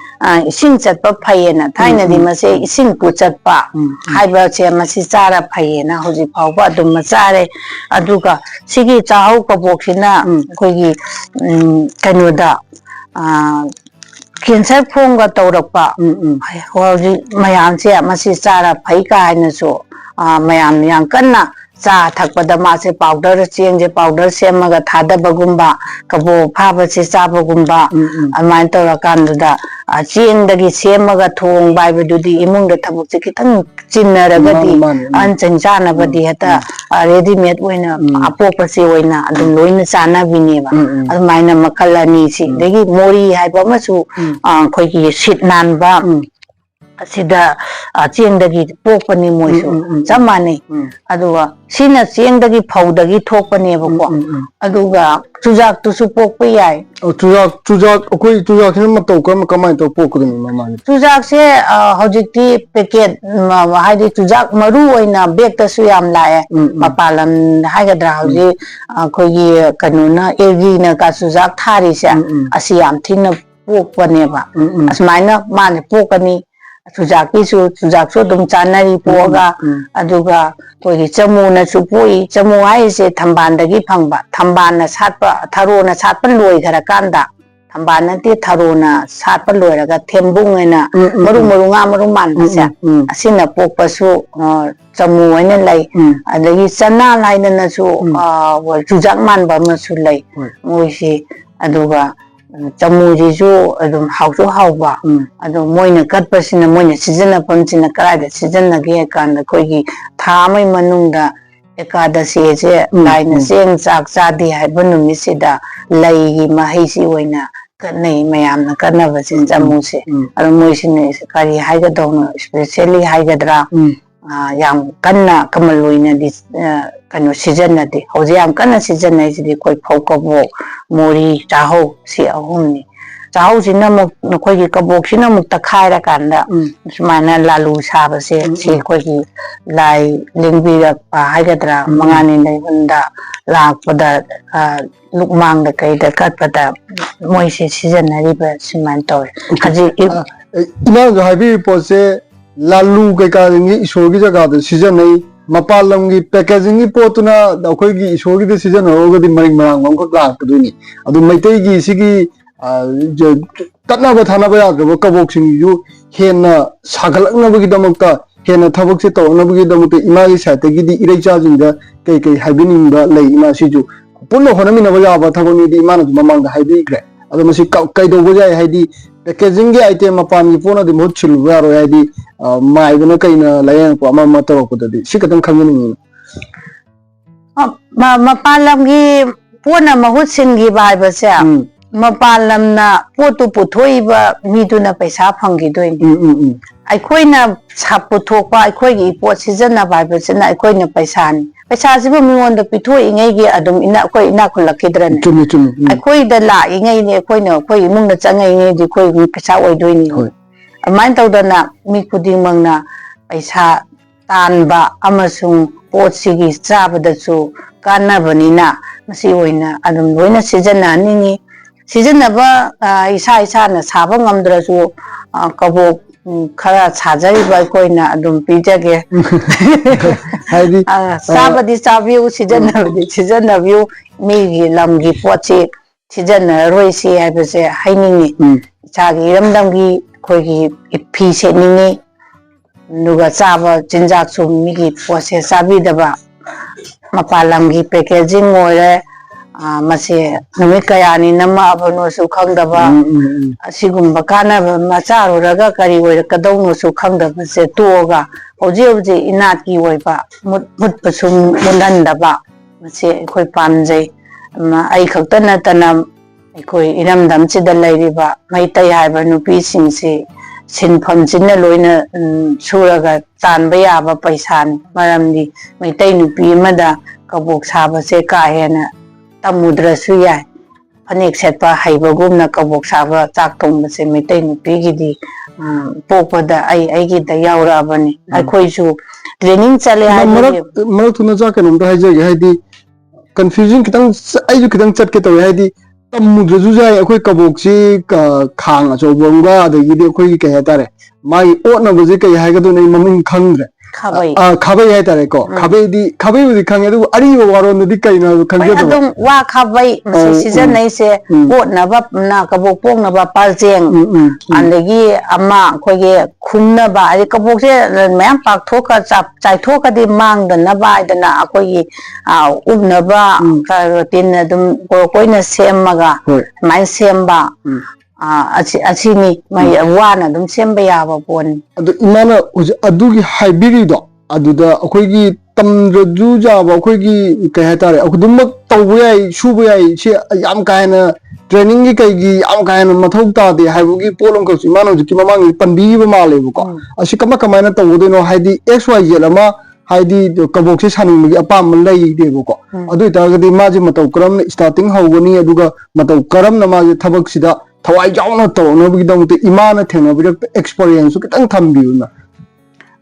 [SPEAKER 2] ꯏꯁꯤꯡ ꯆꯠꯄ ꯐꯩꯌꯦꯅ ꯊꯥꯏꯅꯗꯤ ꯃꯁꯤ ꯏꯁꯤꯡ ꯆꯠꯄ ꯍꯥꯏꯕꯁꯦ ꯃꯁꯤ ꯆꯥꯔ ꯐꯩꯌꯦꯅ ꯍꯧꯖꯤꯛ ꯐꯥꯎꯕ ꯑꯗꯨꯝ ꯆꯥꯔꯦ ꯑꯗꯨꯒ ꯁꯤꯒꯤ ꯆꯥꯛꯍꯧ ꯀꯕꯣꯛꯁꯤꯅ ꯑꯩꯈꯣꯏꯒꯤ ꯀꯩꯅꯣꯗ ꯀꯦꯟꯁꯔ ꯐꯣꯝꯒ ꯇꯧꯔꯛꯄ ꯍꯧꯖꯤꯛ ꯃꯌꯥꯝꯁꯦ ꯃꯁꯤ ꯆꯥꯔ ꯐꯩ ꯀꯥꯏꯅꯁꯨ ꯃꯌꯥꯝ ꯌꯥꯝ ꯀꯟꯅ ꯆꯥ ꯊꯛꯄꯗ ꯃꯥꯁꯦ ꯄꯥꯎꯗꯔ ꯆꯦꯡꯁꯦ ꯄꯥꯎꯗꯔ ꯁꯦꯝꯃꯒ ꯊꯥꯗꯕꯒꯨꯝꯕ ꯀꯕꯣꯛ ꯐꯥꯕꯁꯦ ꯆꯥꯕꯒꯨꯝꯕ ꯑꯗꯨꯃꯥꯏꯅ ꯇꯧꯔꯀꯥꯟꯗꯨꯗ ꯆꯦꯡꯗꯒꯤ ꯁꯦꯝꯃꯒ ꯊꯣꯡꯕ ꯍꯥꯏꯕꯗꯨꯗꯤ ꯏꯃꯨꯡꯗ ꯊꯕꯛꯁꯦ ꯈꯤꯇꯪ ꯆꯤꯟꯅꯔꯒꯗꯤ ꯑꯍꯟ ꯆꯥꯅꯕꯗꯤ ꯍꯦꯛꯇ ꯔꯦꯗꯤꯃꯦꯗ ꯑꯣꯏꯅ ꯑꯄꯣꯛꯄꯁꯤ ꯑꯣꯏꯅ ꯑꯗꯨꯝ ꯂꯣꯏꯅ ꯆꯥꯅꯕꯤꯅꯦꯕ ꯑꯗꯨꯃꯥꯏꯅ ꯃꯈꯜ ꯑꯅꯤꯁꯤ ꯑꯗꯒꯤ ꯃꯣꯔꯤ ꯍꯥꯏꯕ ꯑꯃꯁꯨ ꯑꯩꯈꯣꯏꯒꯤ ꯁꯤꯠ ꯅꯥꯟꯕ ꯑꯁꯤꯗ ꯆꯦꯡꯗꯒꯤ ꯄꯣꯛꯄꯅꯤ ꯃꯣꯏꯁꯨ ꯆꯞ ꯃꯥꯟꯅꯩ ꯑꯗꯨꯒ ꯁꯤꯅ ꯆꯦꯡꯗꯒꯤ ꯐꯧꯗꯒꯤ ꯊꯣꯛꯄꯅꯦꯕꯀꯣ ꯑꯗꯨꯒ ꯆꯨꯖꯥꯛꯇꯨꯁꯨ ꯄꯣꯛꯄ ꯌꯥꯏ
[SPEAKER 1] ꯆꯨꯖꯥꯛ ꯑꯩꯈꯣꯏ ꯆꯨꯖꯥꯛꯁꯤꯅ ꯃꯇꯧ ꯀꯃꯥꯏꯅ ꯇꯧꯔ ꯄꯣꯛꯀꯗꯣꯏꯅꯣ ꯃꯃꯥꯡꯒꯤ
[SPEAKER 2] ꯆꯨꯖꯥꯛꯁꯦ ꯍꯧꯖꯤꯛꯇꯤ ꯄꯦꯀꯦꯠ ꯍꯥꯏꯗꯤ ꯆꯨꯖꯥꯛ ꯃꯔꯨ ꯑꯣꯏꯅ ꯕꯦꯛꯇꯁꯨ ꯌꯥꯝ ꯂꯥꯛꯑꯦ ꯃꯄꯥꯟ ꯂꯝꯗ ꯍꯥꯏꯒꯗ꯭ꯔꯥ ꯍꯧꯖꯤꯛ ꯑꯩꯈꯣꯏꯒꯤ ꯀꯩꯅꯣꯅ ꯑꯦꯒ꯭ꯔꯤꯅ ꯆꯨꯖꯥꯛ ꯊꯥꯔꯤꯁꯦ ꯑꯁꯤ ꯌꯥꯝ ꯊꯤꯅ ꯄꯣꯛꯄꯅꯦꯕ ꯑꯁꯨꯃꯥꯏꯅ ꯃꯥꯅ ꯄꯣꯛꯀꯅꯤ ꯆꯨꯖꯥꯛꯁꯨ ꯑꯗꯨꯝ ꯆꯥꯅꯔꯤ ꯄꯣꯛꯑꯒ ꯑꯗꯨꯒ ꯑꯩꯈꯣꯏꯒꯤ ꯆꯃꯨꯅꯁꯨ ꯄꯣꯛꯏ ꯆꯃꯨ ꯍꯥꯏꯔꯤꯁꯦ ꯊꯝꯕꯥꯜꯗꯒꯤ ꯐꯪꯕ ꯊꯝꯕꯥꯜꯅ ꯁꯥꯠꯄ ꯊꯔꯣꯅ ꯁꯥꯠꯄ ꯂꯣꯏꯈ꯭ꯔꯀꯥꯟꯗ ꯊꯝꯕꯥꯜ ꯅꯠꯇꯦ ꯊꯔꯣꯅ ꯁꯥꯠꯄ ꯂꯣꯏꯔꯒ ꯊꯦꯝꯕꯨꯡ ꯑꯣꯏꯅ ꯃꯔꯨ ꯉꯥ ꯃꯔꯨ ꯃꯥꯟꯕꯁꯦ ꯑꯁꯤꯅ ꯄꯣꯛꯄꯁꯨ ꯆꯃꯨ ꯑꯣꯏꯅ ꯂꯩ ꯑꯗꯒꯤ ꯆꯅꯥꯜ ꯍꯥꯏꯗꯅꯁꯨ ꯆꯨꯖꯥꯛ ꯃꯥꯟꯕ ꯑꯃꯁꯨ ꯂꯩ ꯃꯣꯏꯁꯤ ꯑꯗꯨꯒ ꯆꯃꯨꯁꯤꯁꯨ ꯑꯗꯨꯝ ꯍꯥꯎꯁꯨ ꯍꯥꯎꯕ ꯑꯗꯣ ꯃꯣꯏꯅ ꯀꯠꯄꯁꯤꯅ ꯃꯣꯏꯅ ꯁꯤꯖꯤꯟꯅꯐꯝꯁꯤꯅ ꯀꯗꯥꯏꯗ ꯁꯤꯖꯤꯟꯅꯒꯦ ꯀꯥꯟꯗ ꯑꯩꯈꯣꯏꯒꯤ ꯊꯥ ꯑꯃꯒꯤ ꯃꯅꯨꯡꯗ ꯑꯦꯀꯥꯗꯁꯤꯁꯦ ꯂꯥꯏꯅ ꯆꯦꯡ ꯆꯥꯛ ꯆꯥꯗꯦ ꯍꯥꯏꯕ ꯅꯨꯃꯤꯠꯁꯤꯗ ꯂꯩꯒꯤ ꯃꯍꯩꯁꯤ ꯑꯣꯏꯅ ꯀꯠꯅꯩ ꯃꯌꯥꯝꯅ ꯀꯠꯅꯕꯁꯦ ꯆꯃꯨꯁꯦ ꯑꯗꯣ ꯃꯣꯏꯁꯤꯅ ꯀꯔꯤ ꯍꯥꯏꯒꯗꯧꯅꯣ ꯏꯁꯄꯦꯁꯦꯜꯂꯤ ꯍꯥꯏꯒꯗ꯭ꯔꯥ ꯌꯥꯝ ꯀꯟꯅ ꯀꯃꯟ ꯑꯣꯏꯅꯗꯤ ꯀꯩꯅꯣ ꯁꯤꯖꯤꯟꯅꯗꯦ ꯍꯧꯖꯤꯛ ꯌꯥꯝ ꯀꯟꯅ ꯁꯤꯖꯤꯟꯅꯩꯁꯤꯗꯤ ꯑꯩꯈꯣꯏ ꯐꯧ ꯀꯕꯣꯛ ꯃꯣꯔꯤ ꯆꯥꯛꯍꯧ ꯁꯤ ꯑꯍꯨꯝꯅꯤ ꯆꯥꯛꯍꯧꯁꯤꯅ ꯑꯃꯨꯛ ꯑꯩꯈꯣꯏꯒꯤ ꯀꯕꯣꯛꯁꯤꯅ ꯑꯃꯨꯛ ꯇꯛꯈꯥꯏꯔꯀꯥꯟꯗ ꯁꯨꯃꯥꯏꯅ ꯂꯥꯂꯨ ꯁꯥꯕꯁꯦ ꯁꯤ ꯑꯩꯈꯣꯏꯒꯤ ꯂꯥꯏ ꯂꯦꯡꯕꯤꯔꯛꯄ ꯍꯥꯏꯒꯗ꯭ꯔꯥ ꯃꯉꯥꯅꯤ ꯂꯩꯕꯨꯡꯗ ꯂꯥꯛꯄꯗ ꯂꯨꯛꯃꯥꯡꯗ ꯀꯩꯗ ꯀꯠꯄꯗ ꯃꯣꯏꯁꯦ ꯁꯤꯖꯤꯟꯅꯔꯤꯕ ꯁꯨꯃꯥꯏꯅ ꯇꯧꯋꯦ ꯍꯧꯖꯤꯛ
[SPEAKER 1] ꯏꯃꯥꯅꯁꯨ ꯍꯥꯏꯕꯤꯔꯤ ꯄꯣꯠꯁꯦ ꯂꯥꯂꯨ ꯀꯩꯀꯥꯁꯤꯡꯒꯤ ꯏꯁꯣꯔꯒꯤ ꯖꯒꯥꯗ ꯁꯤꯖꯤꯟꯅꯩ ꯃꯄꯥꯟ ꯂꯝꯒꯤ ꯄꯦꯀꯦꯖꯤꯡꯒꯤ ꯄꯣꯠꯇꯨꯅ ꯑꯩꯈꯣꯏꯒꯤ ꯏꯁꯣꯔꯒꯤꯗ ꯁꯤꯖꯤꯟꯅꯔꯨꯔꯒꯗꯤ ꯃꯔꯤꯡ ꯃꯔꯥꯡ ꯑꯃꯈꯛ ꯂꯥꯛꯀꯗꯣꯏꯅꯤ ꯑꯗꯨ ꯃꯩꯇꯩꯒꯤ ꯁꯤꯒꯤ ꯇꯠꯅꯕ ꯊꯥꯅꯕ ꯌꯥꯗ꯭ꯔꯕ ꯀꯕꯣꯛꯁꯤꯡꯁꯤꯁꯨ ꯍꯦꯟꯅ ꯁꯥꯒꯠꯂꯛꯅꯕꯒꯤꯗꯃꯛꯇ ꯍꯦꯟꯅ ꯊꯕꯛꯁꯦ ꯇꯧꯔꯛꯅꯕꯒꯤꯗꯃꯛꯇ ꯏꯃꯥꯒꯤ ꯁꯥꯏꯠꯇꯒꯤꯗꯤ ꯏꯔꯩꯆꯥꯁꯤꯡꯗ ꯀꯩ ꯍꯥꯏꯕꯤꯅꯤꯡꯕ ꯂꯩ ꯏꯃꯥ ꯁꯤꯁꯨ ꯄꯨꯟꯅ ꯍꯣꯠꯅꯃꯤꯟꯅꯕ ꯌꯥꯕ ꯊꯕꯛꯅꯤꯗꯤ ꯏꯃꯥꯅꯁꯨ ꯃꯃꯥꯡꯗ ꯍꯥꯏꯕꯤꯈ꯭ꯔꯦ ꯑꯗꯣ ꯃꯁꯤ ꯀꯩꯗꯧꯕ ꯌꯥꯏ ꯍꯥꯏꯗꯤ ꯄꯦꯀꯦꯖꯤꯡꯒꯤ ꯑꯥꯏꯇꯦꯝ ꯃꯄꯥꯟꯒꯤ ꯄꯣꯠꯅꯗꯤ ꯃꯍꯨꯠ ꯁꯤꯜꯂꯨꯕ ꯌꯥꯔꯣꯏ ꯍꯥꯏꯗꯤ ꯃꯥꯏꯕꯅ ꯀꯩꯅ ꯂꯥꯏꯌꯦꯡꯉꯛꯄ ꯑꯃ ꯇꯧꯔꯛꯄꯗꯗꯤ ꯁꯤ ꯈꯤꯇꯪ ꯈꯪꯖꯅꯤꯡꯉꯤꯅ
[SPEAKER 2] ꯃꯄꯥꯟ ꯂꯝꯒꯤ ꯄꯣꯠꯅ ꯃꯍꯨꯠ ꯁꯤꯟꯈꯤꯕ ꯍꯥꯏꯕꯁꯦ ꯃꯄꯥꯟ ꯂꯝꯅ ꯄꯣꯠꯇꯨ ꯄꯨꯊꯣꯛꯏꯕ ꯃꯤꯗꯨꯅ ꯄꯩꯁꯥ ꯐꯪꯈꯤꯗꯣꯏꯅꯤ ꯑꯩꯈꯣꯏꯅ ꯄꯨꯊꯣꯛꯄ ꯑꯩꯈꯣꯏꯒꯤ ꯄꯣꯠ ꯁꯤꯖꯤꯟꯅꯕ ꯍꯥꯏꯕꯁꯤꯅ ꯑꯩꯈꯣꯏꯅ ꯄꯩꯁꯥꯅꯤ ꯄꯩꯁꯥꯁꯤꯕꯨ ꯃꯤꯉꯣꯟꯗ ꯄꯤꯊꯣꯛꯏꯉꯩꯒꯤ ꯑꯗꯨꯝ ꯑꯩꯈꯣꯏ ꯏꯅꯥꯛ ꯈꯨꯜꯂꯛꯈꯤꯗ꯭ꯔꯅꯦ ꯑꯩꯈꯣꯏꯗ ꯂꯥꯛꯏꯉꯩꯅꯦ ꯑꯩꯈꯣꯏ ꯏꯃꯨꯡꯗ ꯆꯪꯉꯛꯏꯉꯩꯗꯤ ꯑꯩꯈꯣꯏ ꯄꯩꯁꯥ ꯑꯣꯏꯗꯣꯏꯅꯤ ꯑꯗꯨꯃꯥꯏꯅ ꯇꯧꯗꯅ ꯃꯤ ꯈꯨꯗꯤꯡꯃꯛꯅ ꯄꯩꯁꯥ ꯇꯥꯟꯕ ꯑꯃꯁꯨꯡ ꯄꯣꯠꯁꯤꯒꯤ ꯆꯥꯕꯗꯁꯨ ꯀꯥꯟꯅꯕꯅꯤꯅ ꯃꯁꯤ ꯑꯣꯏꯅ ꯑꯗꯨꯝ ꯂꯣꯏꯅ ꯁꯤꯖꯤꯟꯅꯍꯟꯅꯤꯡꯉꯤ ꯁꯤꯖꯤꯟꯅꯕ ꯏꯁꯥꯅ ꯁꯥꯕ ꯉꯝꯗ꯭ꯔꯁꯨ ꯀꯕꯣꯛ खरा साजरीब अखोइना अदुम पीजगे
[SPEAKER 1] हाइदी
[SPEAKER 2] चाबदी चाबियु सिजनबदी सिजनबियु मीगी लमगी पोची सिजनरोइसी हाइबसे हाइनिंगी चागी इरमदमगी खोगी इफी सेनिंगी नुगा चाबा चिंजाक सु मीगी पोसे चाबिदबा mapalamgi packaging oire mase numit kayani namabano su khangdaba asigumba kana macharuraga kari oire kadauno su khangdaba se toga hoji hoji inat ki oiba mut pasum munandaba mase khoi pamjai ai khakta natana khoi iramdam chida lairiba maitai haiba nupi singse sinpham chinna loina suraga tanba yaba paisan maramdi maitai nupi amada kabok saba se ka hena tamudrasu yai phanek setpa haibagumna kabok saba chak thongba se maitai nupi gidi pokpada ai gi da yaura bani akhoi su training chale hai
[SPEAKER 1] marak thuna ja kanom da haije haidi confusion kitang ai ju kitang chat ke tawe haidi tamudrasu jai akhoi kabok si khang acho bonga adagi de akhoi ke hatare mai otna buji ke haiga do nei maming khangre
[SPEAKER 2] khabai
[SPEAKER 1] khabai hai tare ko khabai di khange du ari waro no di kai na khangge do
[SPEAKER 2] adum wa khabai masi season nei se otna ba na kabok pong na ba paljeng andagi ama khoge khumna ba ari kabok se mayam pak thoka chai thoka di mang da na ba idana akhoi ubna ba tin adum koina semaga mai semba achini mai wana dum semba yaba pon
[SPEAKER 1] adu imana adugi haibiri do aduda akoigi tamraju jaba akoigi kai hatare akudum tawbu yai shubu yai se yam kaina training gi kai gi yam kaina mathau ta de haibugi polom ka imana ji mamang panbi ba male bu ko asi kama kamaina tawbu no haidi xyz lama haidi kabok se saning gi apam lai de bu ko adu ta gadi ma ji matau kram starting hawgani aduga matau karam na ma ji thabak sida thawai jauna to no bi dong te imana thena bi experience kitang thambiu na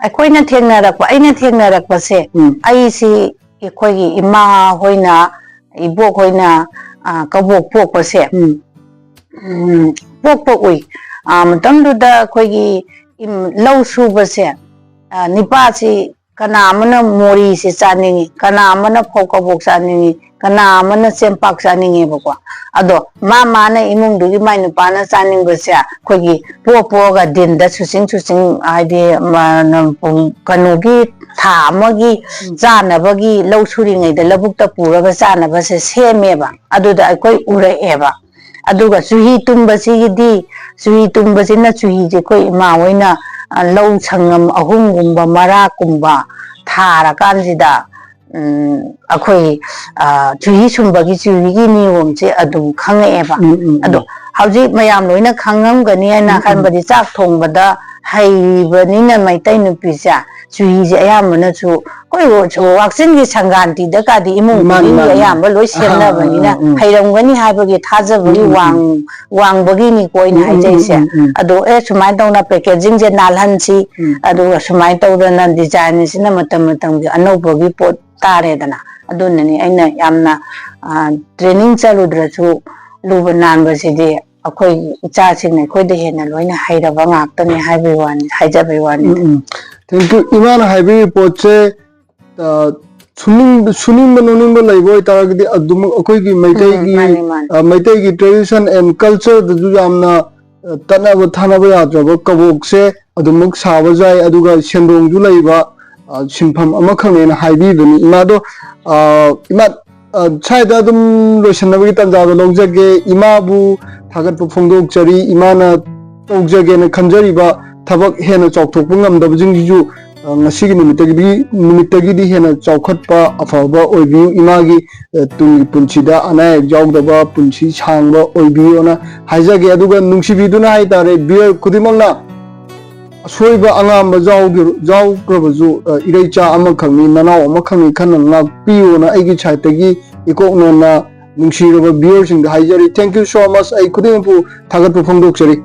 [SPEAKER 2] akoina thengnarakpa aina thengnarakpa se ai si ikhoigi ima hoina ibok hoina kabok pokpa se pokpa ui matamduda khoigi lau suba se nipa si kana amana mori se chaningi kana amana phokabok chaningi kana amana sempak chaningi bako ado mama na imung dugi mai nupa na chaning basya khogi po ga din da susing aidi kanugi tha amagi jana bagi lau suri ngai da labuk ta pura ga jana ba se seme ba adu da koi ura eba adu ga suhi tumba si gidi suhi tumba sina suhi je koi ma hoina lau changam ahum gumba mara kumba thara kanjida akhoi chuhi sumbagi chuhi ni womche adum khangaeba ado hauji mayam loina khangam gani na khanbadi chak thongbada haibani na maitai nupisa chuhi je ayamana chu koi wo chu waksin gi sanganti da ka di imung ni ayamba loi semna bani na hairamgani habagi thajabagi wangbagi ni koina haijaise ado sumai tawna packaging je nalhansi ado sumai tawna design sina matam gi anobagi pot tare dana adunani aina yamna training chaludrachu luba nanbasidi akhoi icha singna khoi de hena loina hairaba ngaktani haibai wani haijabai wani
[SPEAKER 1] thank you imana haibai poche suning manoning ba laibo taragdi adum akhoi gi maitai gi tradition and culture du yamna tanaba thanaba yadraba kabok se adumuk saba jai aduga sendong ju laiba simpham ama khangena haibi bani imado ima chaida dum loisannabagi tanjado lojage imabu thagat phongdok chari imana tawjage na khanjariba thabak hena chawthokpa ngamdaba jingju ngasigi numitagi di hena chawkhatpa afaba oibiu imagi tungi punchida ana jawdaba punchi changba oibiu na haijage aduga nungsibiduna haitare beer kudimangna soiba angamba jaw krabaju iraicha ama khangni nanaw ama khangni khanna ngak piu na aigi chaitagi ikokno na nungsiraba beer sing da haijari thank you so much ai khuding pu thagat pu phongdok chari